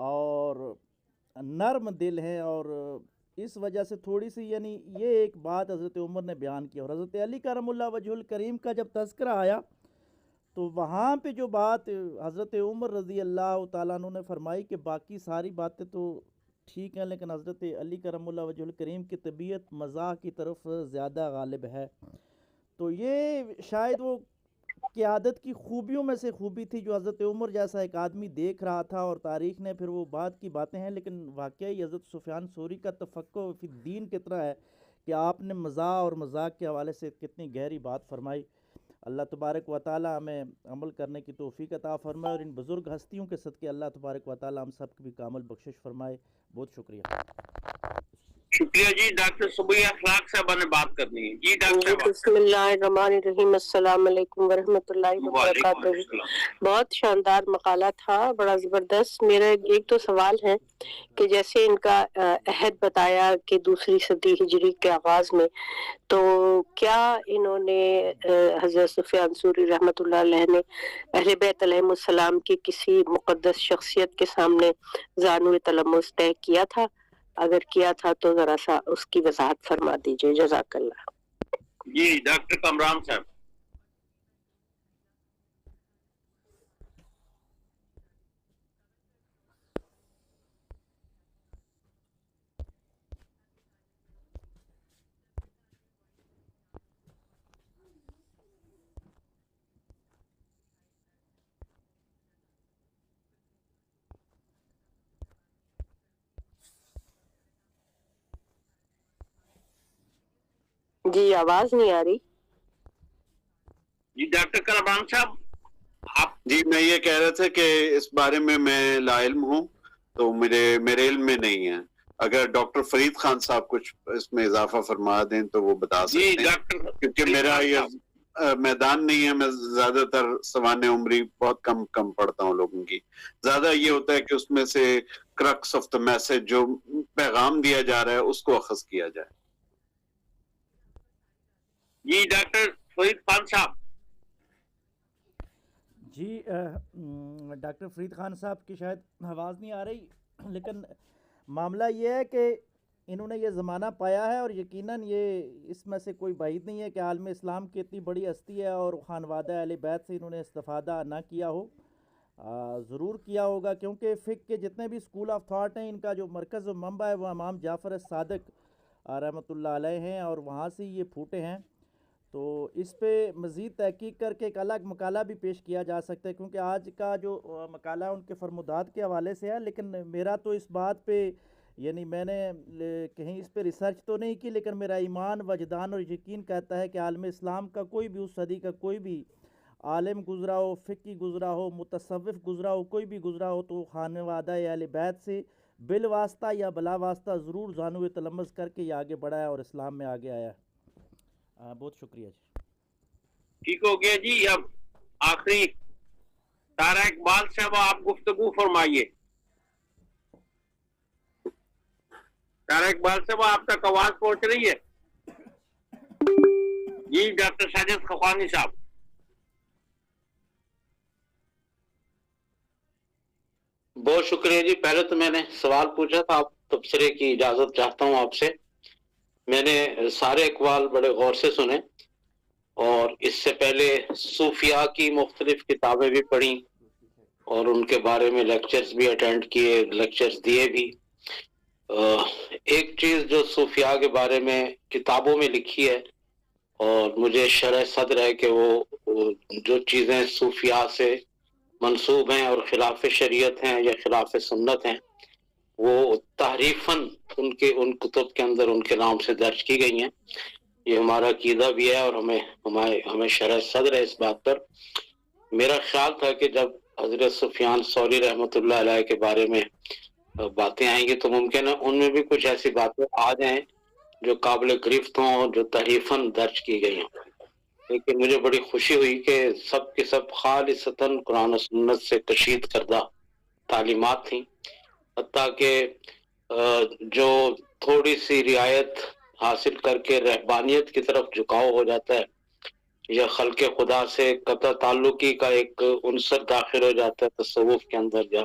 اور نرم دل ہیں، اور اس وجہ سے تھوڑی سی یعنی یہ ایک بات حضرت عمر نے بیان کی، اور حضرت علی کرم اللہ وجہ الکریم کا جب تذکرہ آیا تو وہاں پہ جو بات حضرت عمر رضی اللہ تعالیٰ عنہ نے فرمائی کہ باقی ساری باتیں تو ٹھیک ہیں لیکن حضرت علی کرم اللہ وجہ الکریم کی طبیعت مزاح کی طرف زیادہ غالب ہے، تو یہ شاید وہ قیادت کی خوبیوں میں سے خوبی تھی جو حضرت عمر جیسا ایک آدمی دیکھ رہا تھا، اور تاریخ نے پھر وہ بات کی باتیں ہیں، لیکن واقعی حضرت سفیان ثوری کا تفقہ فی الدین کتنا ہے کہ آپ نے مزاح اور مذاق کے حوالے سے کتنی گہری بات فرمائی۔ اللہ تبارک و تعالیٰ ہمیں عمل کرنے کی توفیق عطا فرمائے، اور ان بزرگ ہستیوں کے صدقے اللہ تبارک و تعالیٰ ہم سب کی بھی کامل بخشش فرمائے۔ بہت شکریہ۔ شکریہ جی۔ ڈاکٹر صبیہ اخلاق صاحبہ نے بات کرنی ہے۔ جی ڈاکٹر صاحبہ۔ بسم اللہ الرحمن الرحیم، السلام علیکم ورحمۃ اللہ وبرکاتہ۔ بہت شاندار مقالہ تھا، بڑا زبردست۔ میرا ایک تو سوال ہے کہ جیسے ان کا عہد بتایا کہ دوسری صدی ہجری کے آغاز میں، تو کیا انہوں نے حضرت سفیان ثوری رحمۃ اللہ علیہ نے اہل بیت علیہم السلام کی کسی مقدس شخصیت کے سامنے زانو تلمس طے کیا تھا؟ اگر کیا تھا تو ذرا سا اس کی وضاحت فرما دیجیے، جزاک اللہ۔ جی ڈاکٹر کامران صاحب۔ جی آواز نہیں آ رہی۔ جی ڈاکٹر کامران صاحب آپ۔ جی میں یہ کہہ رہا تھا کہ اس بارے میں لا علم ہوں، تو میرے علم میں نہیں ہے۔ اگر ڈاکٹر فرید خان صاحب کچھ اس میں اضافہ فرما دیں تو وہ بتا سکتے ہیں، کیونکہ میرا یہ میدان نہیں ہے۔ میں زیادہ تر سوانح عمری بہت کم پڑھتا ہوں لوگوں کی۔ زیادہ یہ ہوتا ہے کہ اس میں سے کرکس آف دا میسج، جو پیغام دیا جا رہا ہے، اس کو اخذ کیا جائے۔ جی ڈاکٹر فرید خان صاحب۔ جی ڈاکٹر فرید خان صاحب کی شاید آواز نہیں آ رہی، لیکن معاملہ یہ ہے کہ انہوں نے یہ زمانہ پایا ہے، اور یقیناً یہ اس میں سے کوئی بعید نہیں ہے کہ عالم اسلام کی اتنی بڑی ہستی ہے اور خانوادہ اہل بیت سے انہوں نے استفادہ نہ کیا ہو، ضرور کیا ہوگا، کیونکہ فقہ کے جتنے بھی اسکول آف تھاٹ ہیں ان کا جو مرکز و منبع ہے وہ امام جعفر الصادق رحمۃ اللہ علیہ ہیں، اور وہاں سے یہ پھوٹے ہیں۔ تو اس پہ مزید تحقیق کر کے ایک الگ مقالہ بھی پیش کیا جا سکتا ہے، کیونکہ آج کا جو مقالہ ان کے فرمودات کے حوالے سے ہے، لیکن میرا تو اس بات پہ یعنی میں نے کہیں اس پہ ریسرچ تو نہیں کی، لیکن میرا ایمان وجدان اور یقین کہتا ہے کہ عالم اسلام کا کوئی بھی اس صدی کا کوئی بھی عالم گزرا ہو، فقی گزرا ہو، متصوف گزرا ہو، کوئی بھی گزرا ہو، تو خانوادہ اہل بیت سے بالواسطہ یا بلا واسطہ ضرور زانو تلمس کر کے یہ آگے بڑھا ہے اور اسلام میں آگے آیا ہے۔ بہت شکریہ جی۔ ٹھیک ہو گیا جی۔ اب آخری تارا اقبال صاحب آپ گفتگو فرمائیے۔ تارا اقبال صاحب آپ تک آواز پہنچ رہی ہے؟ جی ڈاکٹر ساجد خفانی صاحب۔ بہت شکریہ جی۔ پہلے تو میں نے سوال پوچھا تھا، آپ تبصرے کی اجازت چاہتا ہوں آپ سے۔ میں نے سارے اقوال بڑے غور سے سنے، اور اس سے پہلے صوفیاء کی مختلف کتابیں بھی پڑھی، اور ان کے بارے میں لیکچرز بھی اٹینڈ کیے، لیکچرز دیے بھی۔ ایک چیز جو صوفیاء کے بارے میں کتابوں میں لکھی ہے، اور مجھے شرح صدر ہے کہ وہ جو چیزیں صوفیاء سے منسوب ہیں اور خلاف شریعت ہیں یا خلاف سنت ہیں، وہ تحریفاً ان کتب کے اندر ان کے نام سے درج کی گئی ہیں۔ یہ ہمارا عقیدہ بھی ہے، اور ہمیں شرح صدر ہے اس بات پر۔ میرا خیال تھا کہ جب حضرت سفیان ثوری رحمۃ اللہ علیہ کے بارے میں باتیں آئیں گی تو ممکن ہے ان میں بھی کچھ ایسی باتیں آ جائیں جو قابل گرفت ہوں، جو تحریفاً درج کی گئی ہوں۔ لیکن مجھے بڑی خوشی ہوئی کہ سب کے سب خالصتاً قرآن و سنت سے کشید کردہ تعلیمات تھیں، حتیٰ کہ جو تھوڑی سی رعایت حاصل کر کے رہبانیت کی طرف جھکاؤ ہو جاتا ہے، یا خلق خدا سے قطع تعلقی کا ایک عنصر داخل ہو جاتا ہے تصوف کے اندر، یا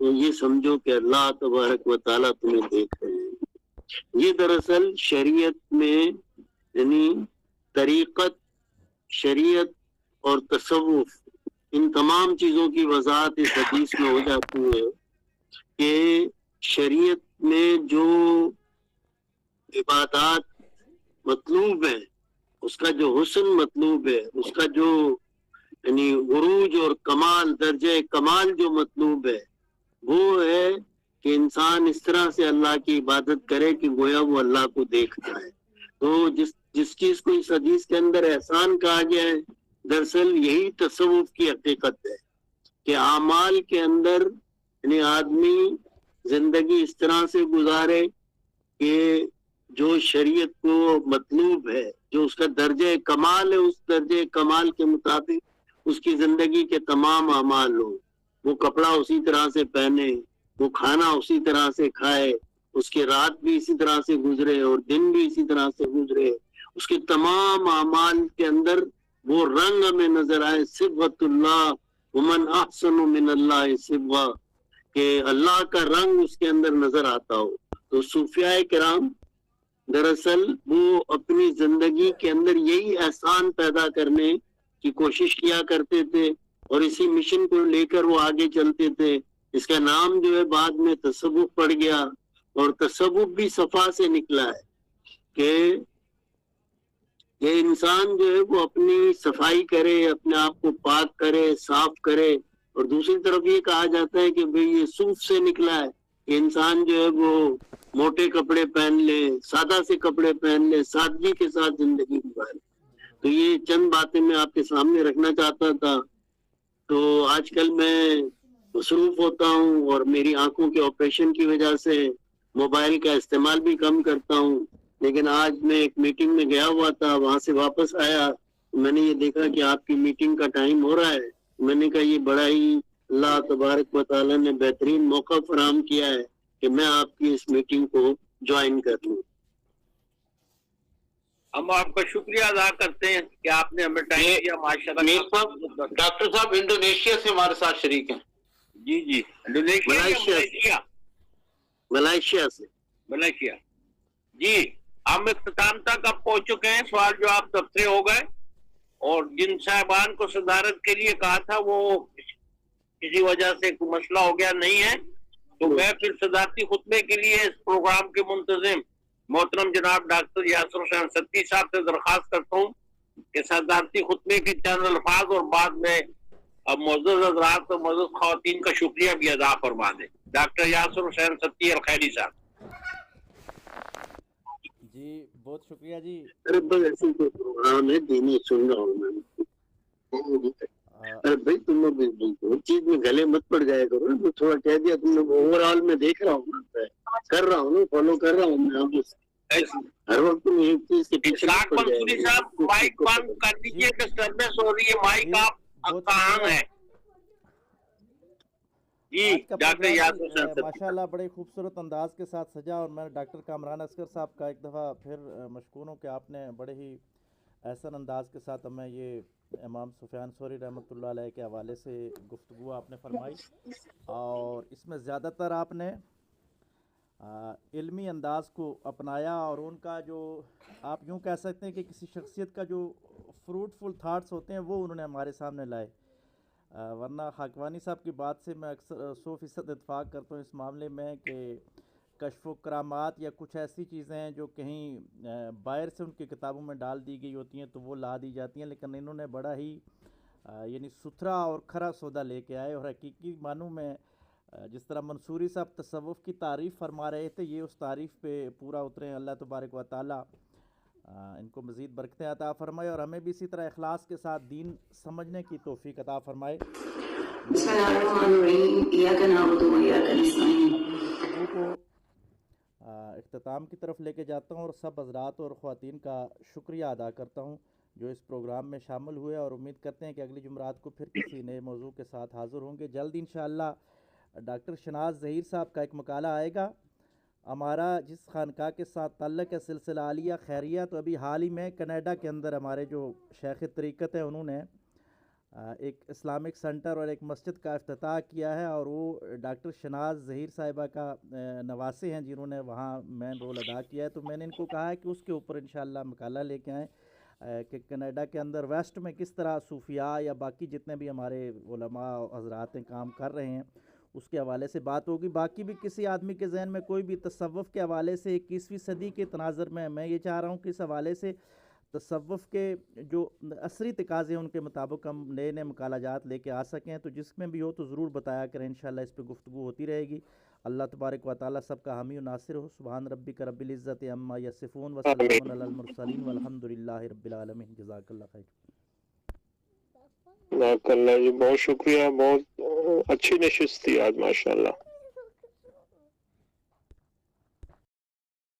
تو یہ سمجھو کہ اللہ تبارک و تعالیٰ تمہیں دیکھ رہے ہیں۔ یہ دراصل شریعت میں یعنی طریقت، شریعت اور تصوف، ان تمام چیزوں کی وضاحت اس حدیث میں ہو جاتی ہے کہ شریعت میں جو عبادات مطلوب ہیں، اس کا جو حسن مطلوب ہے، اس کا جو یعنی عروج اور کمال، درجہ کمال جو مطلوب ہے، وہ ہے کہ انسان اس طرح سے اللہ کی عبادت کرے کہ گویا وہ اللہ کو دیکھتا ہے۔ تو جس چیز کو اس حدیث کے اندر احسان کہا گیا ہے، دراصل یہی تصوف کی حقیقت ہے کہ اعمال کے اندر یعنی آدمی زندگی اس طرح سے گزارے کہ جو شریعت کو مطلوب ہے، جو اس کا درجہ کمال ہے، اس درجہ کمال کے مطابق اس کی زندگی کے تمام اعمال ہوں۔ وہ کپڑا اسی طرح سے پہنے، وہ کھانا اسی طرح سے کھائے، اس کی رات بھی اسی طرح سے گزرے اور دن بھی اسی طرح سے گزرے، اس کے تمام اعمال کے اندر وہ رنگ ہمیں نظر آئے، صبغۃ اللہ ومن احسن من اللہ صبغہ، کہ اللہ کا رنگ اس کے اندر نظر آتا ہو۔ تو صوفیاء کرام دراصل وہ اپنی زندگی کے اندر یہی احسان پیدا کرنے کی کوشش کیا کرتے تھے اور اسی مشن کو لے کر وہ آگے چلتے تھے۔ اس کا نام جو ہے بعد میں تصوف پڑ گیا، اور تصوف بھی صفا سے نکلا ہے کہ یہ انسان جو ہے وہ اپنی صفائی کرے، اپنے آپ کو پاک کرے، صاف کرے۔ اور دوسری طرف یہ کہا جاتا ہے کہ بھئی یہ صوف سے نکلا ہے کہ انسان جو ہے وہ موٹے کپڑے پہن لے، سادہ سے کپڑے پہن لے، سادگی کے ساتھ زندگی گزارے۔ تو یہ چند باتیں میں آپ کے سامنے رکھنا چاہتا تھا۔ تو آج کل میں مصروف ہوتا ہوں اور میری آنکھوں کے آپریشن کی وجہ سے موبائل کا استعمال بھی کم کرتا ہوں، لیکن آج میں ایک میٹنگ میں گیا ہوا تھا، وہاں سے واپس آیا، میں نے یہ دیکھا کہ آپ کی میٹنگ کا ٹائم ہو رہا ہے۔ میں نے کہا یہ بڑا ہی اللہ تبارک و تعالیٰ نے بہترین موقع فراہم کیا ہے کہ میں آپ کی اس میٹنگ کو جوائن کر لوں۔ ہم آپ کا شکریہ ادا کرتے ہیں کہ آپ نے ہمیں ٹائم دیا، ماشاءاللہ۔ ڈاکٹر صاحب انڈونیشیا سے ہمارے ساتھ شریک ہیں۔ جی جی، انڈونیشیا، ملائیشیا سے۔ ملائیشیا جی، ہم اختتام تک اب پہنچ چکے ہیں، سوال جواب دفتر ہو گئے، اور جن صاحبان کو صدارت کے لیے کہا تھا وہ کسی وجہ سے کوئی مسئلہ ہو گیا نہیں ہے، تو میں پھر صدارتی خطبے کے لیے اس پروگرام کے منتظم محترم جناب ڈاکٹر یاسر حسین ستی صاحب سے درخواست کرتا ہوں کہ صدارتی خطبے کے چند الفاظ اور بعد میں اب معزز حضرات اور معزز خواتین کا شکریہ بھی ادا فرما دیں۔ ڈاکٹر یاسر حسین ستی الخیری صاحب۔ جی بہت شکریہ جی۔ ارے بس ایسی کوئی پروگرام ہے دینی سن رہا ہوں میں۔ ارے بھائی تم لوگ اس چیز میں گلے مت پڑ جایا کرو، میں تھوڑا کہہ دیا تم لوگ، اوور آل میں دیکھ رہا ہوں نا، کر رہا ہوں نا، فالو کر رہا ہوں میں آپ ہر وقت تم ایک چیز کے پیچھے اشراق منصوری صاحب مائک بند کر دیجیے، ڈسٹربنس ہو رہی ہے، مائک آپ کہاں ہے؟ جی ڈاکٹر یاسر حسین ستی ماشاءاللہ بڑے خوبصورت انداز کے ساتھ سجا، اور میں ڈاکٹر کامران اصغر صاحب کا ایک دفعہ پھر مشکور ہوں کہ آپ نے بڑے ہی احسن انداز کے ساتھ ہمیں یہ امام سفیان ثوری رحمۃ اللہ علیہ کے حوالے سے گفتگو آپ نے فرمائی، اور اس میں زیادہ تر آپ نے علمی انداز کو اپنایا، اور ان کا جو آپ یوں کہہ سکتے ہیں کہ کسی شخصیت کا جو فروٹفل تھاٹس ہوتے ہیں وہ انہوں نے ہمارے سامنے لائے، ورنہ خاکوانی صاحب کی بات سے میں اکثر 100% اتفاق کرتا ہوں اس معاملے میں کہ کشف و کرامات یا کچھ ایسی چیزیں ہیں جو کہیں باہر سے ان کی کتابوں میں ڈال دی گئی ہوتی ہیں تو وہ لا دی جاتی ہیں، لیکن انہوں نے بڑا ہی یعنی ستھرا اور کھرا سودا لے کے آئے، اور حقیقی معنوں میں جس طرح منصوری صاحب تصوف کی تعریف فرما رہے تھے، یہ اس تعریف پہ پورا اترے۔ اللہ تبارک و تعالیٰ ان کو مزید برکتیں عطا فرمائے، اور ہمیں بھی اسی طرح اخلاص کے ساتھ دین سمجھنے کی توفیق عطا فرمائے۔ بسم اللہ الرحمن الرحیم، ایاک نعبد و ایاک نستعین۔ کو اختتام کی طرف لے کے جاتا ہوں، اور سب حضرات اور خواتین کا شکریہ ادا کرتا ہوں جو اس پروگرام میں شامل ہوئے، اور امید کرتے ہیں کہ اگلی جمعرات کو پھر کسی نئے موضوع کے ساتھ حاضر ہوں گے۔ جلد انشاءاللہ ڈاکٹر شناز ظہیر صاحب کا ایک مقالہ آئے گا۔ ہمارا جس خانقاہ کے ساتھ تعلق ہے سلسلہ عالیہ خیریہ، تو ابھی حال ہی میں کینیڈا کے اندر ہمارے جو شیخ طریقت ہیں انہوں نے ایک اسلامک سینٹر اور ایک مسجد کا افتتاح کیا ہے، اور وہ ڈاکٹر شناز ظہیر صاحبہ کا نواسے ہیں جنہوں نے وہاں مین رول ادا کیا ہے. تو میں نے ان کو کہا ہے کہ اس کے اوپر انشاءاللہ مقالہ لے کے آئیں کہ کینیڈا کے اندر ویسٹ میں کس طرح صوفیاء یا باقی جتنے بھی ہمارے علماء حضرات ہیں کام کر رہے ہیں، اس کے حوالے سے بات ہوگی. باقی بھی کسی آدمی کے ذہن میں کوئی بھی تصوف کے حوالے سے 21ویں صدی کے تناظر میں یہ چاہ رہا ہوں کہ اس حوالے سے تصوف کے جو عصری تقاضے ہیں ان کے مطابق ہم نئے نئے مقالہ جات لے کے آ سکیں. تو جس میں بھی ہو تو ضرور بتایا کریں، انشاءاللہ اس پہ گفتگو ہوتی رہے گی. اللہ تبارک و تعالیٰ سب کا حامی و ناصر ہو. سبحان ربک رب العزت عما یصفون وسلام علی المرسلین والحمد للہ رب العالمین. جزاک اللہ خیر. جزاک اللہ جی، بہت شکریہ، بہت اچھی نشست تھی آج ماشاءاللہ.